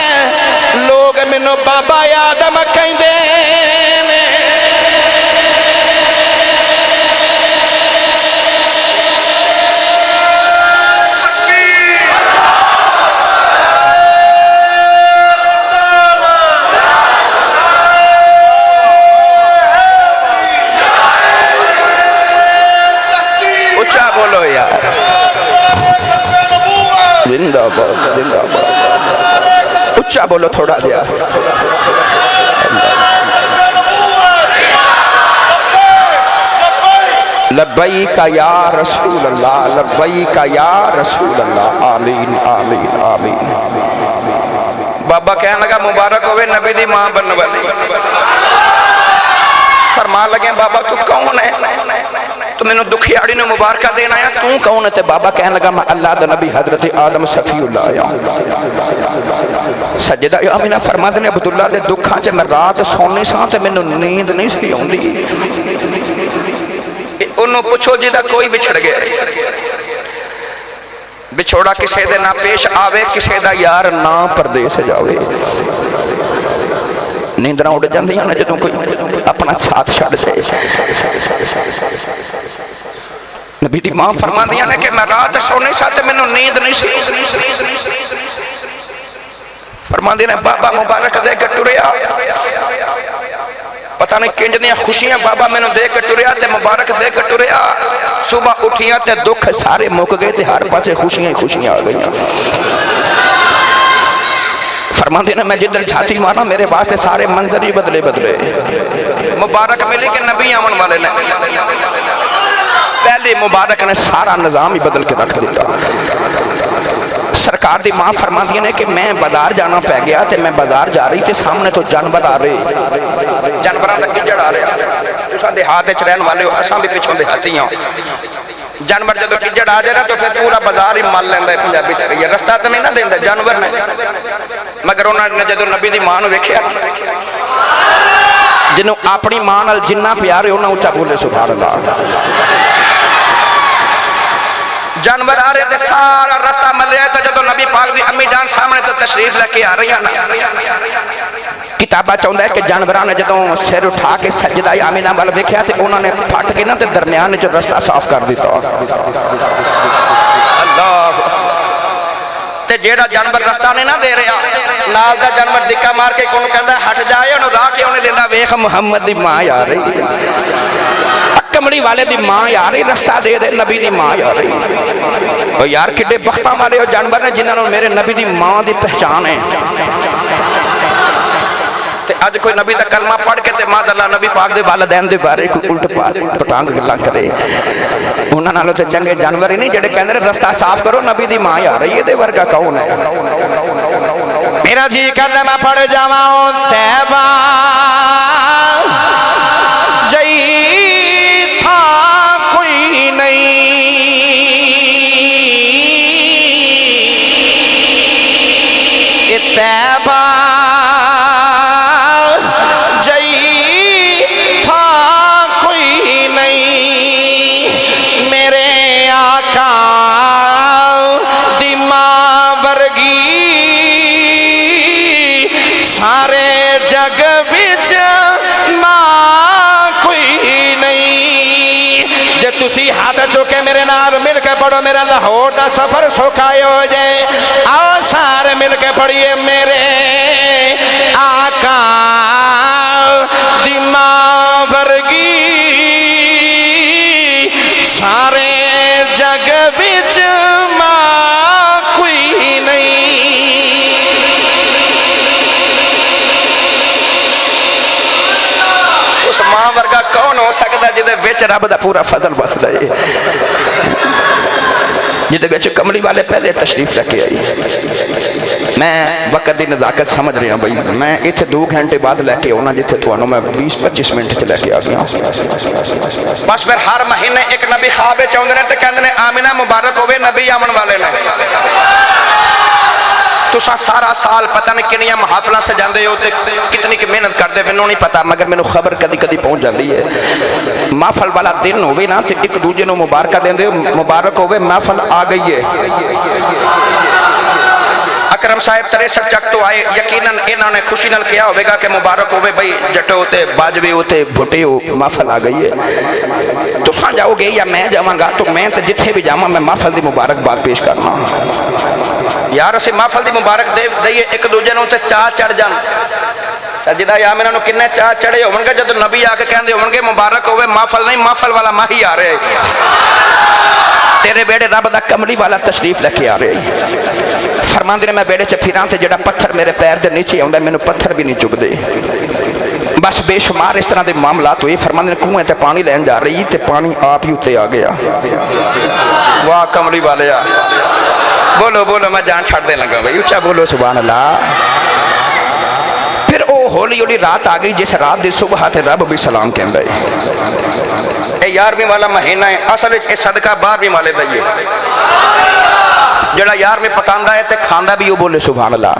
لوگ منو بابا آدم کہیں دے بولو یار زندہ باد زندہ باد اچھا بولو تھوڑا دیا لبیک یا رسول اللہ لبیک یا رسول اللہ آمین آمین آمین بابا کہنے لگا مبارک ہوئے نبی دی ماں بننے والی فرما لگے بابا تو کون ہے تو میں نے دکھیاڑی نے مبارکہ دینا ہے تو کون ہے تے بابا کہنے لگا میں اللہ دا نبی حضرت آدم صفی اللہ آیا سجدہ آمینہ فرما دینے عبداللہ دے دکھاں چے میں رات سونے ساں تے میں نے نیند نہیں سی ہوندی انہوں پوچھو جدہ کوئی بچھڑ گئے بچھوڑا کسے دے نہ پیش آوے کسے دا یار نہ پردے سے جاوے نیندرہ اڑ جاندی ہیں جدوں کوئی اپنا ساتھ چھڑ جائے نبی دی ماں فرما دیا نے کہ میں رات سونے ساتھ میں نے نیند نہیں سی فرماندے نے بابا مبارک دے کے ٹریا پتہ نہیں کنج دیاں خوشیاں بابا میں نے دے کے ٹریا تے مبارک دے کے ٹریا صبح اٹھیاں تے دکھ سارے مک گئے تے ہر پاسے خوشیاں ہی خوشیاں آ گئیاں فرماندے نے میں جدھر جھاتی مارا میرے واسطے سارے منظر ہی بدلے بدلے مبارک ملے کہ نبی آمن والے نے پہلے مبارک نے سارا نظام ہی بدل کے رکھ دیتا سرکار دی ماں فرماندی نے کہ میں بازار جانا پہ گیا تے میں بازار جا رہی تے سامنے تو جانور آ رہے جانوراں دا گجڑ آ رہا تساں دیہات وچ رہن والے ہو اساں بھی پچھوں دیہاتی ہاں جانور جدو گجڑ آ جائے تو پھر پورا بازار ہی مال لیندا ہے پنجابی چ کہیے رستہ تو نہیں نہ دیندا جانور نے مگر انہاں نے جدو نبی دی ماں نو ویکھیا جنوں اپنی ماں نال جنہ پیار ہے انہاں اونچا بولے سبحان اللہ جانور آ رہے تھے سارا رستہ ملے تو جدو نبی پاک دی امی جان سامنے تو تشریف لے کے آ رہی ہیں کتابہ چاہتا ہے کہ جانوران نے جدو سر اٹھا کے سجدہ آمینہ وال ویکھیا تے انہوں نے پھٹ کے نہ تے درمیان جو رستہ صاف کر دیتا اللہ تے جیڑا جانور رستہ نہیں نہ دے رہا نال دا جانور دکا مار کے کون کہندا ہٹ جائے انہوں راہ کے انہیں دیندا ویکھ محمد دی ماں آ رہی کمڑی والے دی ماں آ رہی رستہ دے دے نبی دی ماں آ رہی اور یار کڈے بختاں والے ہو جانور نے جنہاں نوں میرے نبی دی ماں دی پہچان ہے تے اج کوئی نبی دا کلمہ پڑھ کے تے ماں اللہ نبی پاک دے والدین دے بارے کوئی الٹ پٹانگ گلاں کرے انہاں نالوں تے چنگے جانور ہی نہیں جڑے کہندے نے رستہ صاف کرو نبی دی ماں آ رہی ہے دے ورگا کون ہے میرا جی کردا میں پڑھ جاواں طیبہ جئی تھا کوئی نہیں کہ طیبہ سارے جگ بچ ماں کوئی نہیں جے تسی ہاتھ چکے میرے نال مل کے پڑھو میرا لاہور دا سفر سوکھائے ہو جائے آؤ سارے مل کے پڑھیے میرے آقا دی ماں ورگی سارے جگ بچ ماں کوئی نہیں اس ماں ورگا کون ہو سکتا جدے وچ رب دا پورا فضل بسدا ہے جدے وچ کملی والے پہلے تشریف لے کے آئی میں وقت دی نزاکت سمجھ رہا بھائی میں ایتھے 2 گھنٹے بعد لے کے آنا جتھے تھانوں میں 20-25 منٹ تے لے کے آ گیا بس پھر ہر مہینے ایک نبی خواب وچ اوندے نے تے کہندے نے آمینہ مبارک ہوے نبی آمن والے نے تساں سارا سال پتہ نہیں کنیاں محافلہ سجاندے ہو تے کتنی کی محنت کردے مینوں نہیں پتا مگر مینوں خبر کدی کدی پہنچ جاندی ہے محفل والا دن ہوے نا تے ایک دوجے نوں مبارکہ دیندے ہو مبارک ہوے محفل آ گئی ہے اکرم صاحب 63 چک تو آئے یقیناً انہوں نے خوشی نال کیا ہوئے گا کہ مبارک ہوئے بھئی جٹے ہوتے باجوے ہوتے بھٹے ہو محفل آ گئی ہے تو ساں جاؤ گے یا میں جاؤں گا تو میں جتھے بھی جاؤں میں محفل دی مبارک بات پیش کرنا یار اسے محفل دی مبارک دئیے ایک دوجے نوں تے چاہ چڑھ جان سجدہ یا میں انہوں کنے چاہ چڑھے ہوں گے جب نبی آ کے کہندے ہوں گے مبارک ہوئے محفل نہیں محفل والا ماہی آ رہے تیرے بیڑے رب دا کملی والا تشریف لے کے آ رہے فرماندے نے میں بیڑے چ پھراں تے جڑا پتھر میرے پیر دے نیچے آوندا مینوں پتھر بھی نہیں چبدے بس بے شمار اس طرح دے معاملات ہوئے فرماندے نے کنویں تے پانی لین جا رہی تے پانی آپ ہی اوتے آ گیا واہ کملی والے آ بولو بولو میں جان چھڑ دے لگا بھائی اونچا بولو سبحان اللہ پھر او ہولی ہولی رات آ گئی جس رات دی صبح تے رب بھی سلام کہندا ہے اے 11ویں والا مہینہ ہے اصل اے صدقہ 12ویں والے دا ہی ہے جڑا 11ویں پکاندا ہے تے کھاندا بھی او بولے سبحان اللہ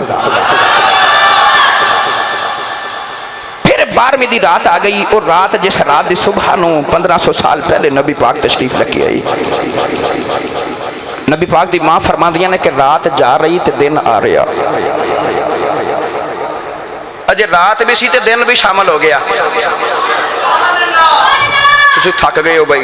پھر 12ویں دی رات آ گئی اور رات جس رات دی صبح نو 1500 سال پہلے نبی پاک تشریف لے کے آئی نبی پاک دی ماں فرماندیاں نے کہ رات جا رہی تے دن آ رہا اجے رات بھی سی تے دن بھی شامل ہو گیا تسی تھک گئے ہو بھائی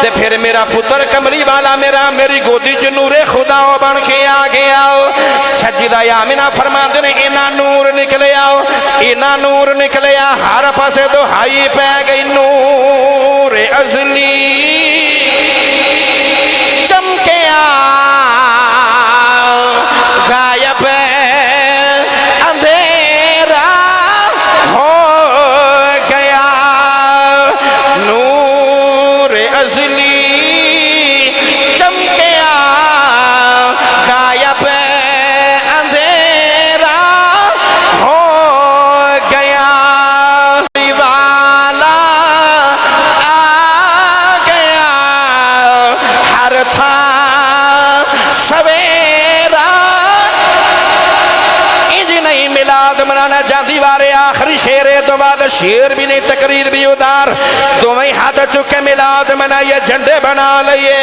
تے پھر میرا پتر کملی والا میری گودی چ نور خدا بن کے آ گیا سجدہ آمنہ فرماندے نے اینا نور نکلیا اینا نور نکلیا ہر پاسے دہائی پہ گئی نور ازلی چمکیا غائب اندھیرا ہو گیا نور ازلی چمکیا غائب اندھیرا ہو گیا والا آ گیا ہر تھا سویرا انج نہیں میلاد منانا جاندی وارے آخری شیرے تو بعد شیر بھی نہیں تقریر بھی ادار دوویں ہاتھ چکے میلاد منائیے جھنڈے بنا لئیے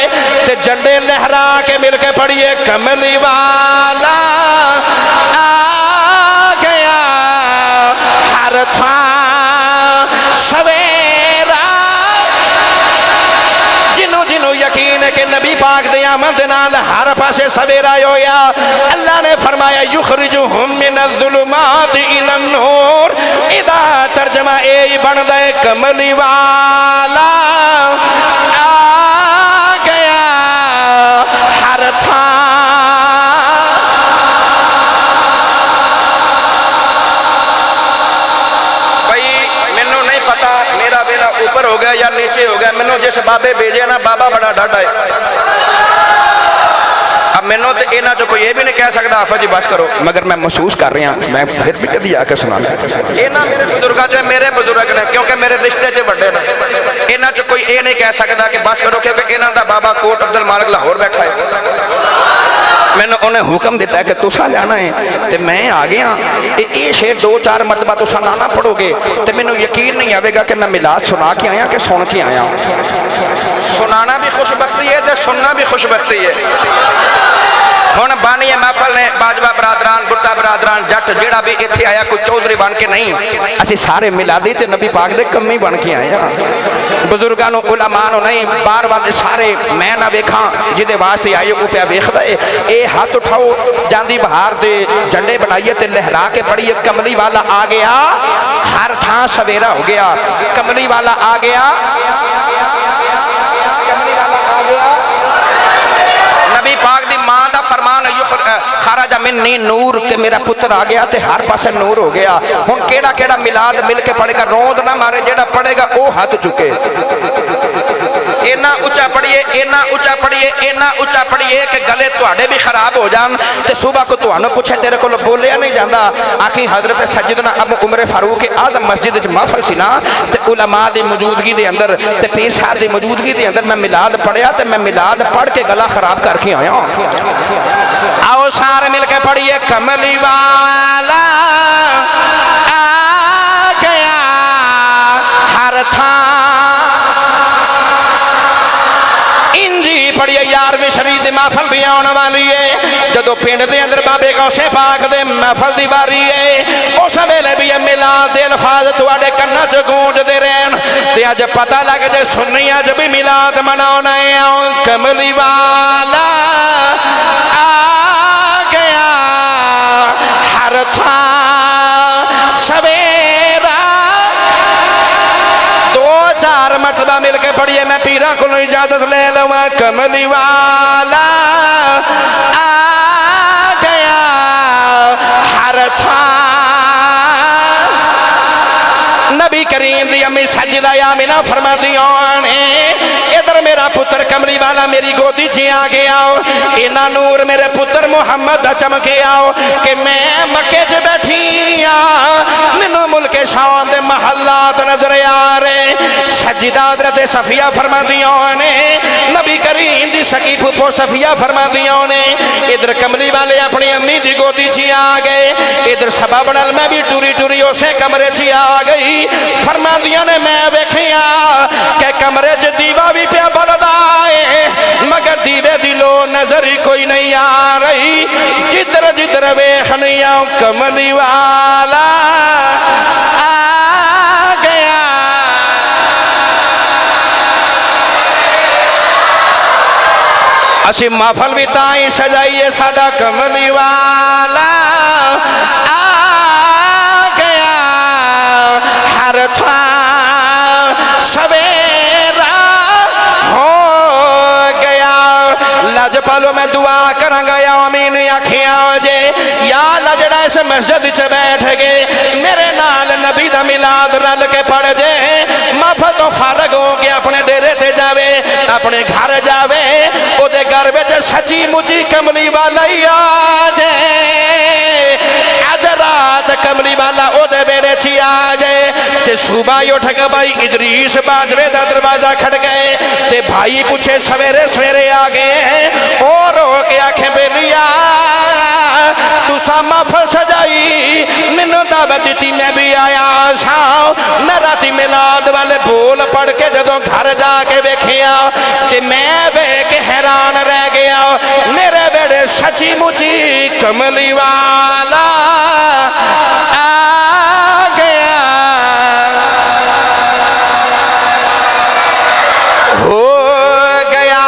تے جھنڈے لہرا کے مل کے پڑھیے کملی والا آ گیا ہر تھا سویرا جنوں جنوں یقین ہے کہ نبی پاک دے آمد نال ہر پاسے سویرا ہویا اللہ نے فرمایا یخرجہم من الظلمات الی النور ادا ترجمہ اے بن دے کملی والا آ گیا ہر تھا میرا بیڑا اوپر ہو گیا یا نیچے ہو گیا منو جس بابے بھیجے نا بابا بڑا ڈاڈا ہے اب منو تو اینا جو کوئی یہ بھی نہیں کہہ سکتا آفا جی بس کرو مگر میں محسوس کر رہا ہوں میں پھر بھی کبھی آ کے سنا اینا میرے بزرگاں جو ہے میرے بزرگ نے کیونکہ میرے رشتے جو بڑھے نا اینا جو کوئی یہ نہیں کہہ سکتا کہ بس کرو کیونکہ اینا دا بابا کوٹ عبد المالک لاہور بیٹھا ہے میں نے انہیں حکم دیتا ہے کہ تسا جانا ہے تو میں آ گیا یہ شیر دو چار مرتبہ تسا نانا پڑھو گے تو میں نے یقین نہیں آئے گا کہ میں میلاد سنا کے آیا کہ سن کے آیا سنانا بھی خوش بختی ہے تو سننا بھی خوش بختی ہے ہن بانی محفل نے باجوہ برادران بٹا برادران جٹ جیڑا بھی اتھے آیا کوئی چودھری بن کے نہیں اسی سارے میلادی تے نبی پاک دے کمی بن کے آیا بزرگانو علماء نہیں بار بار سارے میں نہ ویکھاں جدے واسطے آئے او پیا ویکھدا ہے اے ہاتھ اٹھاؤ جاندی بہار دے جھنڈے بنائیے تے لہرا کے پڑھیے کملی والا آ گیا ہر تھاں سویرا ہو گیا کملی والا آ گیا نبی پاک دی ماں دا فرمان خارج منی نور کہ میرا پتر آ گیا تے ہر پاسے نور ہو گیا ہن کیڑا کیڑا میلاد مل کے پڑھے گا روند نہ مارے جیڑا پڑھے گا او ہاتھ چکے اینا اچھا پڑھیے اینا اچھا پڑھیے اینا اچھا پڑھیے کہ گلے تواڈے بھی خراب ہو جان تے صبح کو تانوں پوچھے تیرے کول بولیا نہیں جاندا آکھی حضرت سیدنا ابو عمر فاروق اعظم مسجد وچ محفل سی نا تے علماء دی موجودگی دے اندر تے پیر صاحب دی موجودگی دے اندر میں میلاد پڑھیا تے میں میلاد پڑھ کے گلا خراب کر کے آیا آؤ سارے مل کے پڑھیے کملی والا آ گیا ہر تھاں انجی پڑھیے یارویں شریف دی محفل بھی آنے والی ہے جدو پنڈ دے اندر بابے غوث پاک دے محفل دی باری ہے اس ویلے بھی میلاد دے الفاظ تواڈے کنا چ گونجدے رہن تے اج پتہ لگ جے سنی اج بھی میلاد مناونا ہے کملی والا آ گیا ہر تھاں سویرا دو چار مرتبہ مل کے پڑھیے میں پیرا کو اجازت لے لوں کملی والا آ گیا ہر تھاں نبی کریم دی امی سجدہ آمنہ فرما دیاں نے ادھر میرا پتر کملی والا میری گودی چی آ گیا اینا نور میرے پتر محمد دا چمکے آؤ کہ میں مکے چ بیٹھی منو ملک شام دے محلات نظر آ رہے سجدہ حضرت صفیہ فرما دیاں نے نبی کریم دی سکی پھپھو صفیہ فرما دیاں نے ادھر کملی والے اپنی امی دی گودی چی آ گئے ادھر سبب نال میں بھی ٹوری ٹوری اسے کمرے چی آ گئی فرما دیاں نے میں ویکھیا کہ کمرے چ دیوا بھی پیا بلدا ہے مگر دیوے دی لو نظر ہی کوئی نہیں آ رہی جدر جدر ویکھنی آؤں کملی والا آ گیا اسی محفل بھی تائیں سجائیے ساڈا کملی والا آ گیا ہر تھان سویرا ہو گیا لج پالو میں دعا کرنگا یا امین آکھیاں جے یا لجڑا اس مسجد چ بیٹھ گئے میرے نال نبی دا میلاد رل کے پڑھ جے محفل تو فارغ ہو کے اپنے ڈیرے تے جاوے اپنے گھر جاوے او دے گھر وچ سچی مچی کملی والا ہی آ جائے اج رات کملی والا او دے بیڑے چی آ جائے تے صبح ہی اٹھ کے بھائی ادریس باجوے دا دروازہ کھڑ گئے تے بھائی پوچھے سویرے سویرے آ گئے اور ہو کے آنکھیں بیلیا تسا محفل سجائی مینوں دعوت دیتی میں بھی آیا ساں میں راتی میلاد والے بول پڑھ کے جدوں گھر جا کے ویکھیا تے میں ویکھ حیران رہ گیا میرے بیڑے سچی مچی کملی والا آ گیا ہو گیا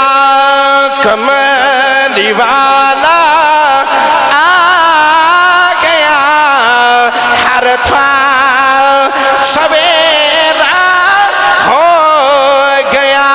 کملی والا آ گیا ہر تھان سویرا ہو گیا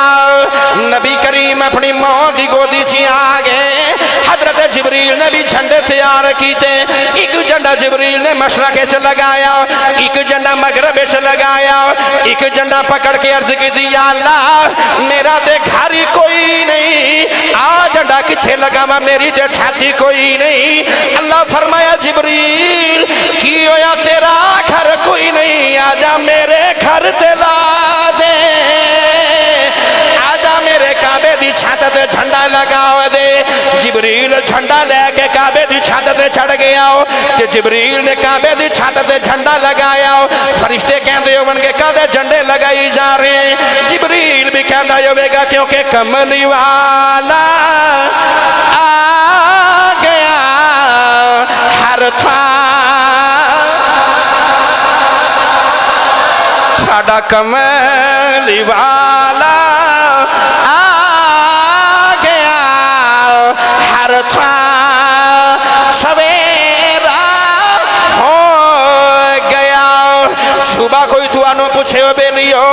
نبی کریم اپنی موت دی گودی چی آ گئے حضرت جبریل نے بھی جھنڈے تیار کیتے ایک جھنڈا جبریل نے مشرق چ لگایا ایک جھنڈا مغرب چ لگایا ایک جھنڈا پکڑ کے عرض کی دی یا اللہ میرا تے گھر ہی کوئی نہیں آ جھنڈا کتھے لگاوا میری تے چھاتی کوئی نہیں اللہ فرمایا جبریل کی ہویا تیرا گھر کوئی نہیں آجا میرے گھر تے لا دے آجا میرے کعبے دی چھت تے جھنڈا لگاو دے جبریل جھنڈا لے کے کعبے دی چھت تے چڑھ گیا تے جبریل نے کعبے دی چھت تے جھنڈا لگایا فرشتے کہندے ہون کے کدے جھنڈے لگائی جا رہے ہیں جبریل بھی کہندا ہوے گا کیونکہ کملی والا آ گیا ہر تھان ساڈا کملی والا آ گیا ہر تھان سویرا ہو گیا صبح کوئی تو آنو پوچھے ہو بیلیو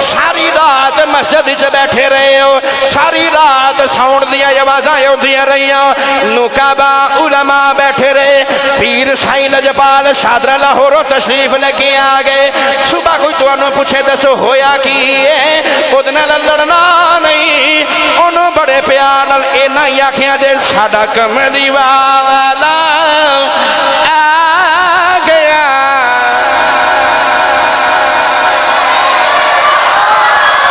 ساری رات مسجد چ بیٹھے رہے ہو ساری رات ساؤنڈ دیا آوازاں ہوندیاں رہیاں نقابہ علماء بیٹھے رہے پیر سائیں لجپال شادر لاہوروں تشریف لے کے آ گئے صبح کوئی تو انہوں پوچھے دسو ہویا کی ہے ادنا لڑنا نہیں انہوں بڑے پیار نال اینا ہی آکھیاں دے ساڈا کملی والا آ گیا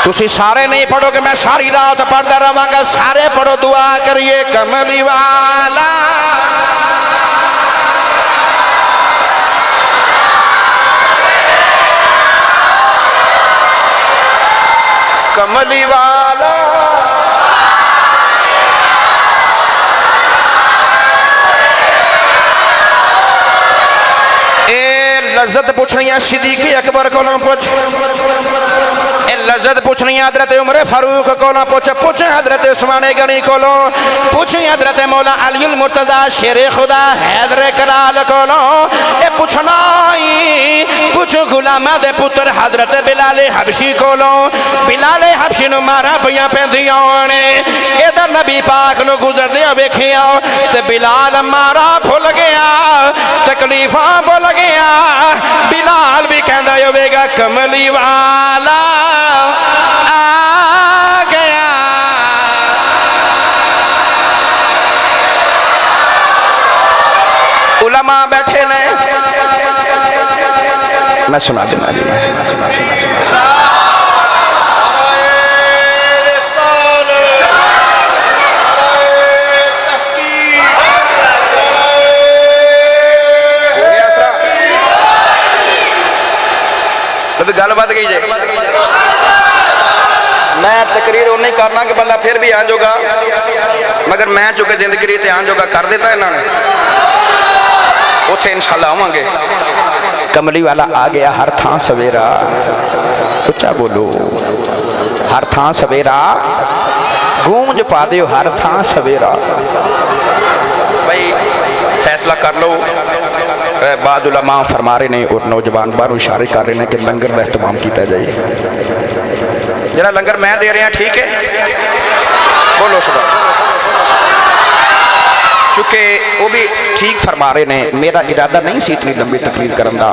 تسی سارے نہیں پڑھو کہ میں ساری رات پڑھتا رہاں گا سارے پڑھو دعا کریے کملی والا کملی والا اے لذت پوچھنی ہے صدیق اکبر کو نہ پوچھ اے لذت پوچھنی ہے حضرت عمر فاروق کو نہ پوچھ حضرت عثمان غنی کو پوچھ حضرت مولا علی المرتضی شیر خدا حیدر کرال کو اے پوچھنا ہی پوچھ غلام دے پتر حضرت بلال حبشی کو بلال حبشی نو مارا پیاں پیندیاں نے ادھر نبی پاک نو گزر دیا ویکھیا تے بلال مارا بھول گیا تکلیفاں بھول گیا بلال بھی کہندا ہوے گا کملی والا آ گیا علماء بیٹھے نے میں سنا دینا جی گل بات گئی جائے میں تقریر نہیں کرنا کہ بندہ پھر بھی آن جو گا مگر میں چونکہ زندگی ریتے آن جو گا کر دیتا ہے انہوں نے اتھے انشاءاللہ ہوں گے کملی والا آ گیا ہر تھان سویرا اچا بولو ہر تھان سویرا گونج پا دیو ہر تھان سویرا بھائی فیصلہ کر لو بعض علماء فرما رہے ہیں اور نوجوان باہر اشارے کر رہے ہیں کہ لنگر کا اہتمام کیا جائے جڑا لنگر میں دے رہے ہیں ٹھیک ہے بولو سبحان چونکہ وہ بھی ٹھیک فرما رہے ہیں میرا ارادہ نہیں سی اتنی لمبی تقریر کرن دا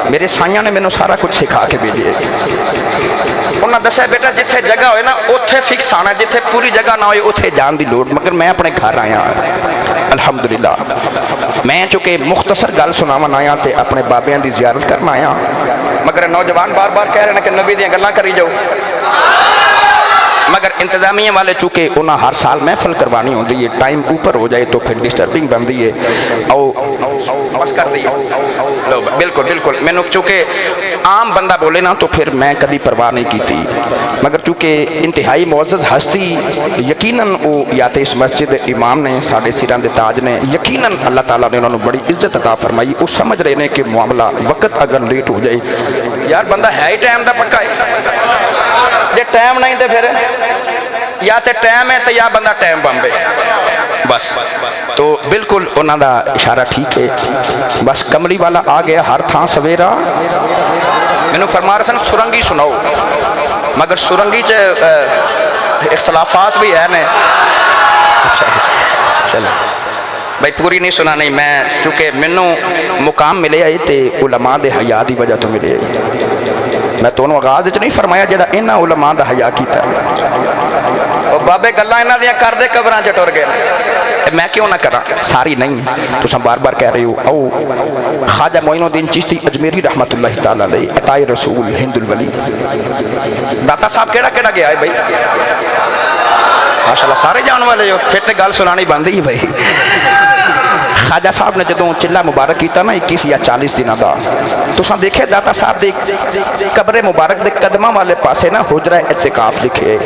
میرے سائیاں نے مینوں سارا کچھ سکھا کے بھیجے انہوں نے دسیا بیٹا جتھے جگہ ہوئے نا اتھے فکس آنا جتھے پوری جگہ نہ ہوئے اتھے جان دی لوڑ مگر میں اپنے گھر آیا الحمدللہ میں چونکہ مختصر گل سناون آیا تے اپنے بابیاں دی زیارت کرنا آیا مگر نوجوان بار بار کہہ رہے ہیں کہ نبی دیاں گلاں کری جاؤ مگر انتظامیہ والے چونکہ انہاں ہر سال محفل کروانی ہوندی ہے ٹائم اوپر ہو جائے تو پھر ڈسٹربنگ بن دی ہے او بس کر دی لو بالکل بالکل میں نے چونکہ عام بندہ بولے نا تو پھر میں کبھی پرواہ نہیں کی تھی مگر چونکہ انتہائی معزز ہستی یقیناً وہ یا تو اس مسجد امام نے ساڑھے سران دے تاج نے یقیناً اللہ تعالیٰ نے انہوں نے بڑی عزت عطا فرمائی وہ سمجھ رہے ہیں کہ معاملہ وقت اگر لیٹ ہو جائے یار بندہ ہے ہی ٹائم دا پکا ہے جے ٹائم نہیں تے پھر یا تے ٹائم ہے تو یا بندہ ٹائم بمبے بس تو بالکل انہوں دا اشارہ ٹھیک ہے بس کملی والا آ گیا ہر تھان سویرا میں نے فرما رہا سن سرنگی سناؤ مگر سرنگی اختلافات بھی ہیں اچھا چلو بھائی پوری نہیں سنا نہیں میں چونکہ مینوں مقام ملے آئے تے علماء دے حیا دی وجہ تو ملے میں تو انہوں آغاز نہیں فرمایا جڑا انہاں علماء دا حیا کیتا اور بابے گلاں انہاں دیاں کر دے قبراں چ ٹر گئے میں کیوں نہ کراں ساری نہیں تساں بار بار کہہ رہے ہو او خواجہ معین الدین چشتی اجمیری رحمت اللہ تعالی علیہ عطائے رسول ہند الولی داتا صاحب کیڑا کیڑا گیا ہے بھائی ماشاءاللہ سارے جان والے ہو پھر تے گل سنانی بندی ہی بھائی خواجہ صاحب نے جدوں چلہ مبارک کیتا نا 21 یا 40 دنوں دا تساں دیکھے داتا صاحب دے قبر مبارک دے قدماں والے پاسے نا حجرہ اعتکاف لکھے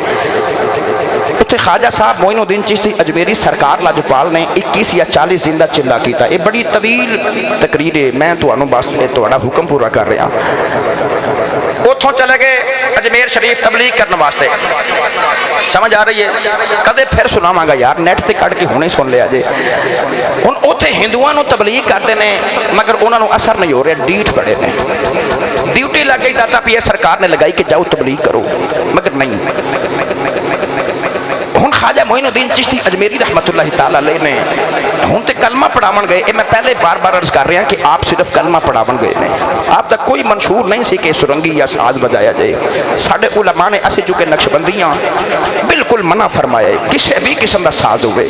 اتنے خواجہ صاحب معین الدین چشتی اجمیری سرکار لاجپال نے 21 یا 40 دن دا چلہ کیتا یہ بڑی طویل تقریر ہے میں تانوں بس تہاڈا حکم پورا کر رہا اتھوں چلے گئے اجمیر شریف تبلیغ کرنے واسطے سمجھ آ رہی ہے کدے پھر سناواں گا یار نیٹ تے کٹ کے ہونے سن لیا جے ہن اوتھے ہندوؤں نو تبلیغ کرتے ہیں مگر انہاں نو اثر نہیں ہو رہا ڈیٹ بڑے نے ڈیوٹی لگ گئی داتا پی سرکار نے لگائی کہ جاؤ تبلیغ کرو مگر نہیں ہن خواجہ معین الدین چشتی اجمیری رحمت اللہ تعالی علیہ نے ہن تے کلمہ پڑھاون گئے میں پہلے بار بار عرض کر رہا کہ آپ صرف کلمہ پڑھاون گئے نے آپ تک کوئی منشور نہیں سی کہ سرنگی یا ساز بجایا جائے ساڈے علماء نے اسی چونکہ نقشبندیاں بالکل منع فرمایا ہے کسی بھی قسم دا ساز ہوئے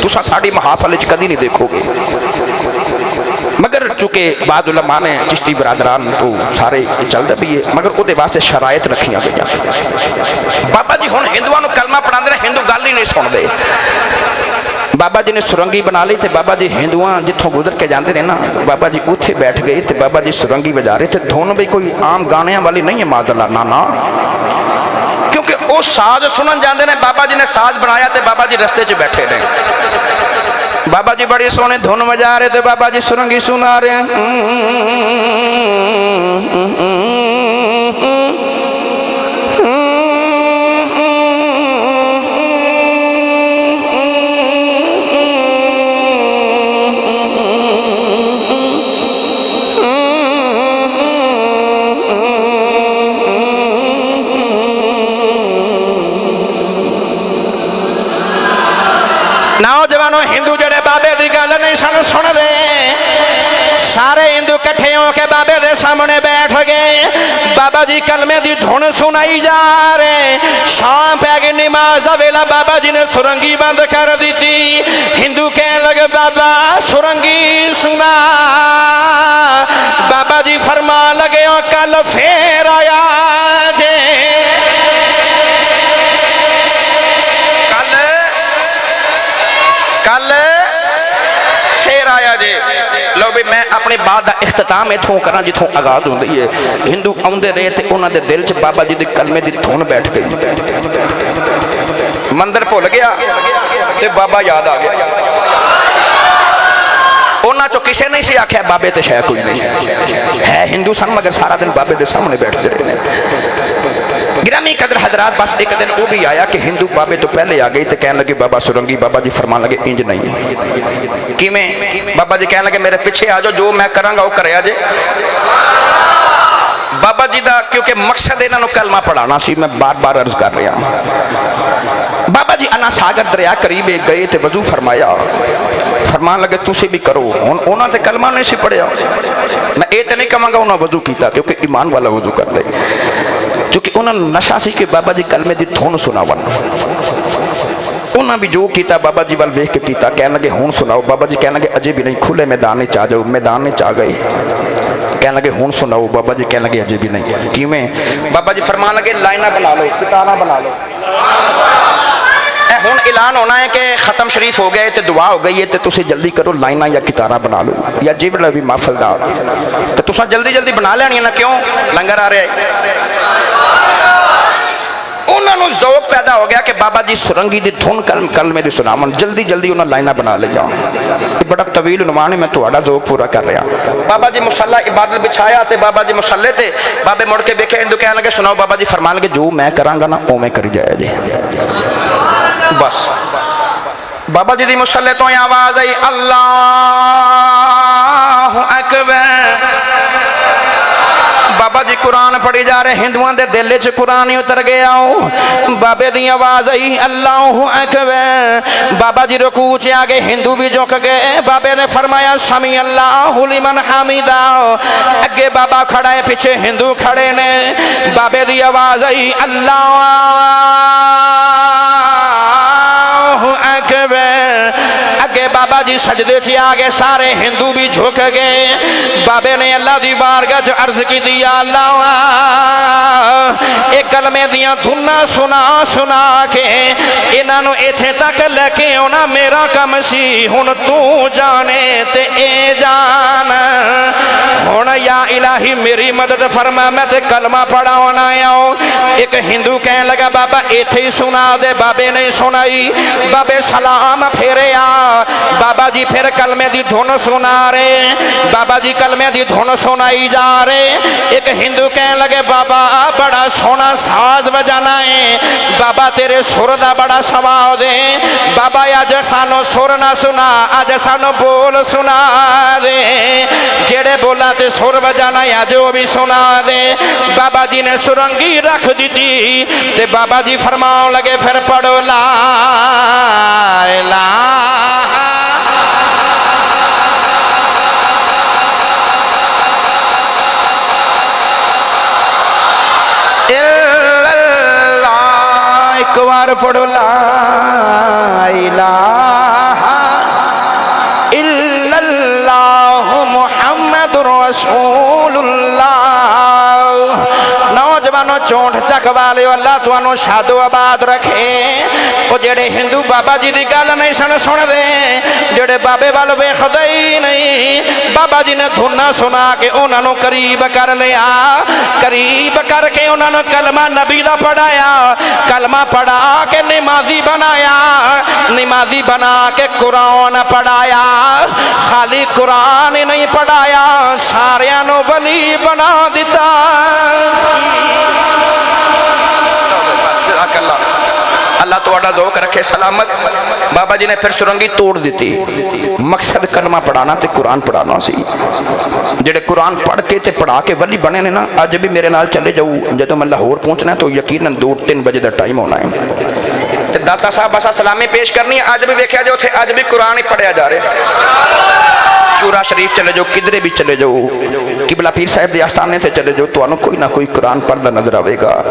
تساں ساڈی محافل وچ کدی نہیں دیکھو گے مگر چونکہ بعض علماء نے چشتی برادران کو سارے چلتا بھی ہے مگر وہ واسطے شرائط رکھیاں گئی بابا جی ہن ہندوؤں کلمہ پڑھا دے ہندو گل ہی نہیں سن دے بابا جی نے سرنگی بنا لی تے بابا جی ہندوؤں جتوں گزر کے جاندے نے نا بابا جی اتھے بیٹھ گئے تے بابا جی سرنگی بجا رہے تے دھن بھی کوئی عام گانیاں والی نہیں ہے معذاللہ نا کیونکہ وہ ساز سنن جاندے نے بابا جی نے ساز بنایا تے بابا جی رستے چ بیٹھے نے بابا جی بڑی سونے دھن بجا رہے تھے بابا جی سرنگی سنا رہے ہیں نوجوانوں ہندو جڑے بابے دی گل نہیں سن دے سارے ہندو کٹھے ہو کے بابے دے سامنے بیٹھ گئے بابا جی کلمے دی دھن سنائی جا رہے شام پہ گئی نماز ویلا بابا جی نے سرنگی بند کر دیتی ہندو کہنے لگے بابا سرنگی سنا بابا جی فرما لگے کل پھر آیا جے کل پھر آیا جے لو بھی میں اپنی بات دا اختتام اتھوں کرنا جتھوں آغاز ہوں ہے ہندو آندے رہے تھے انہوں دے دل چ بابا جی دی کلمے دی دھن بیٹھ گئی مندر بھول گیا تے بابا یاد آ گیا انہاں چو کسے نہیں سی آکھیا بابے تے شے کوئی نہیں ہے ہندو سن مگر سارا دن بابے دے سامنے بیٹھ رہے ہیں گرامی قدر حضرات بس ایک دن وہ بھی آیا کہ ہندو بابے تو پہلے آ گئی تو کہنے لگے بابا سرنگی بابا جی فرمان لگے انج نہیں ہے کیویں بابا جی کہنے لگے میرے پیچھے آ جاؤ جو میں کراں گا وہ کرے آ جے بابا جی دا کیونکہ مقصد انہاں نو کلمہ پڑھانا سی میں بار بار عرض کر رہا ہوں بابا جی انا ساگر دریا قریب گئے تے وضو فرمایا فرمان لگے تسی بھی کرو انہاں تے کلمہ نہیں سی پڑھیا میں اے تے نہیں کہاں گا انہاں وضو کیتا کیونکہ ایمان والا وضو کر دے کیونکہ انہاں نشہ سی کہ بابا جی کلمے دی دھن سناون انہاں بھی جو کیتا بابا جی وال ویکھ کے کیتا کہنے لگے ہون سناؤ بابا جی کہنے لگے اجے بھی نہیں کھلے میدان میں چا جاؤ میدان میں چا گئے کہنے لگے ہون سناؤ بابا جی کہنے لگے اجے بھی نہیں کیویں بابا جی فرمان لگے لائنہ بنا لو کتاباں بنا لو ہون اعلان ہونا ہے کہ ختم شریف ہو گئے تے دعا ہو گئی ہے تے تسی جلدی کرو لائنہ یا کتاباں بنا لو یا جبڑا بھی محفل دا تے تساں جلدی جلدی بنا لینی نا کیوں لنگر آ رہا ہے انہوں نے ذوق پیدا ہو گیا کہ بابا جی سرنگی دی دھن کلمے دی سناون جلدی جلدی انہوں لائنہ بنا لے جاؤں یہ بڑا طویل عنوان ہے میں تہاڈا ذوق پورا کر رہا بابا جی مصلی عبادت بچھایا تے بابا جی مصلی تے بابے مڑ کے ویکھے ہندو کہنے لگے سناؤ بابا جی فرمان لگے جو میں کراں گا نا او میں کری جایا جی بس بابا جی دی مصلی تو آواز آئی اللہ اکبر بابا جی قرآن پڑھی جا رہے ہندوان دے دل چ قرآن اتر گیا بابے دی آواز آئی اللہ اکبر بابا جی رکوع چ آ گئے ہندو بھی جھک گئے بابے نے فرمایا سمی اللہ لمن حمیدہ اگے بابا کھڑا ہے پیچھے ہندو کھڑے نے بابے دی آواز آئی اللہ اکبر اگے بابا جی سجدے تھی آگے سارے ہندو بھی جھک گئے بابے نے اللہ دی بارگاہ جو عرض کی دیا اللہ ایک کلمے دیاں دھنا سنا سنا کے انہاں نو ایتھے تک لے کے اونا میرا کم سی ہن تو جانے تے اے جان ہن یا الہی میری مدد فرما میں تے کلمہ پڑھاونا آیا ایک ہندو کہنے لگا بابا ایتھے ہی سنا دے بابے نے سنائی بابے سلام پھیرے آ بابا جی پھر کلمے دی دھن سنا رہے بابا جی کلمے دی دھن سنائی جا رہے ایک ہندو کہنے لگے بابا بڑا سونا ساز بجانا ہے بابا تیرے سر دا بڑا سواز ہے بابا اج سانو سر نہ سنا اج سانو بول سنا دے جڑے بولا تے سر بجانا ہے اج وہ بھی سنا دے بابا جی نے سرنگی رکھ دیتی تے بابا جی فرماؤ لگے پھر پڑھو لا الہ الا اللہ ایک بار پڑھو لا الہ الا اللہ محمد رسول اللہ نوجوانوں چونٹ چک والے اللہ توانو شاد و آباد رکھے وہ جڑے ہندو بابا جی دی گل نہیں سن دے جڑے بابے والو بے خدائی نہیں بابا جی نے دھنا سنا کے انہوں نے قریب کر لیا قریب کر کے انہوں نے کلمہ نبی دا پڑھایا کلمہ پڑھا کے نمازی بنایا نمازی بنا کے قرآن پڑھایا خالی قرآن نہیں پڑھایا ساریاں نو ولی بنا دیتا اللہ تو اڈا ذوق رکھے سلامت بابا جی نے پھر سرنگی توڑ دیتی مقصد کلمہ پڑھانا تے قرآن پڑھانا سی جڑے قرآن پڑھ کے تے پڑھا کے ولی بنے نے نا اج بھی میرے نال چلے جاؤ جدو میں لاہور پہنچنا ہے تو یقیناً 2-3 بجے دا ٹائم ہونا ہے تے داتا صاحب بسا سلامی پیش کرنی ہے اج بھی ویکھیا جو تھے اج بھی قرآن ہی پڑھیا جا رہے چورا شریف چلے جاؤ کدھرے بھی چلے جاؤ قبلہ پیر صاحب دے آستانے تے چلے جاؤ تو انہوں کوئی نہ کوئی قرآن پڑھنا نظر آئے گا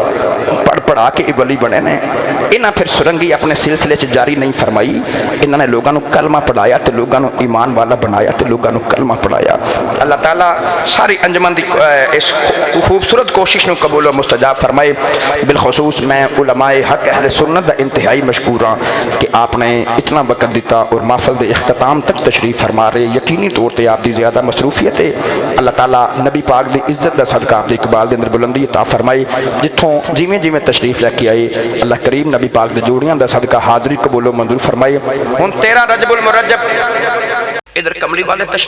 پڑھ پڑھا کے ولی بنے نے انہاں پھر سرنگی اپنے سلسلے چ جاری نہیں فرمائی انہوں نے لوگوں کو کلمہ پڑھایا تے لوگوں کو ایمان والا بنایا تے لوگوں کو کلمہ پڑھایا اللہ تعالیٰ ساری انجمن دی اس خوبصورت کوشش نو قبول و مستجاب فرمائے بالخصوص میں علماء حق اہل سنت دا انتہائی مشکور ہاں کہ آپ نے اتنا وقت دیتا اور محفل دے اختتام تک تشریف فرما رہے یقینی طور تے آپ دی زیادہ مصروفیت ہے اللہ تعالیٰ نبی پاک دی عزت دا صدقہ آپ دی اقبال دے اندر بلندی عطا فرمائے جتھوں جیویں جیویں تشریف لے کے آئے اللہ کریم نبی پاک دے جوڑیاں دا صدقہ حاضری قبول و منظور فرمائے ہن 13 رجب المرجب ادھر کملی والے تشریف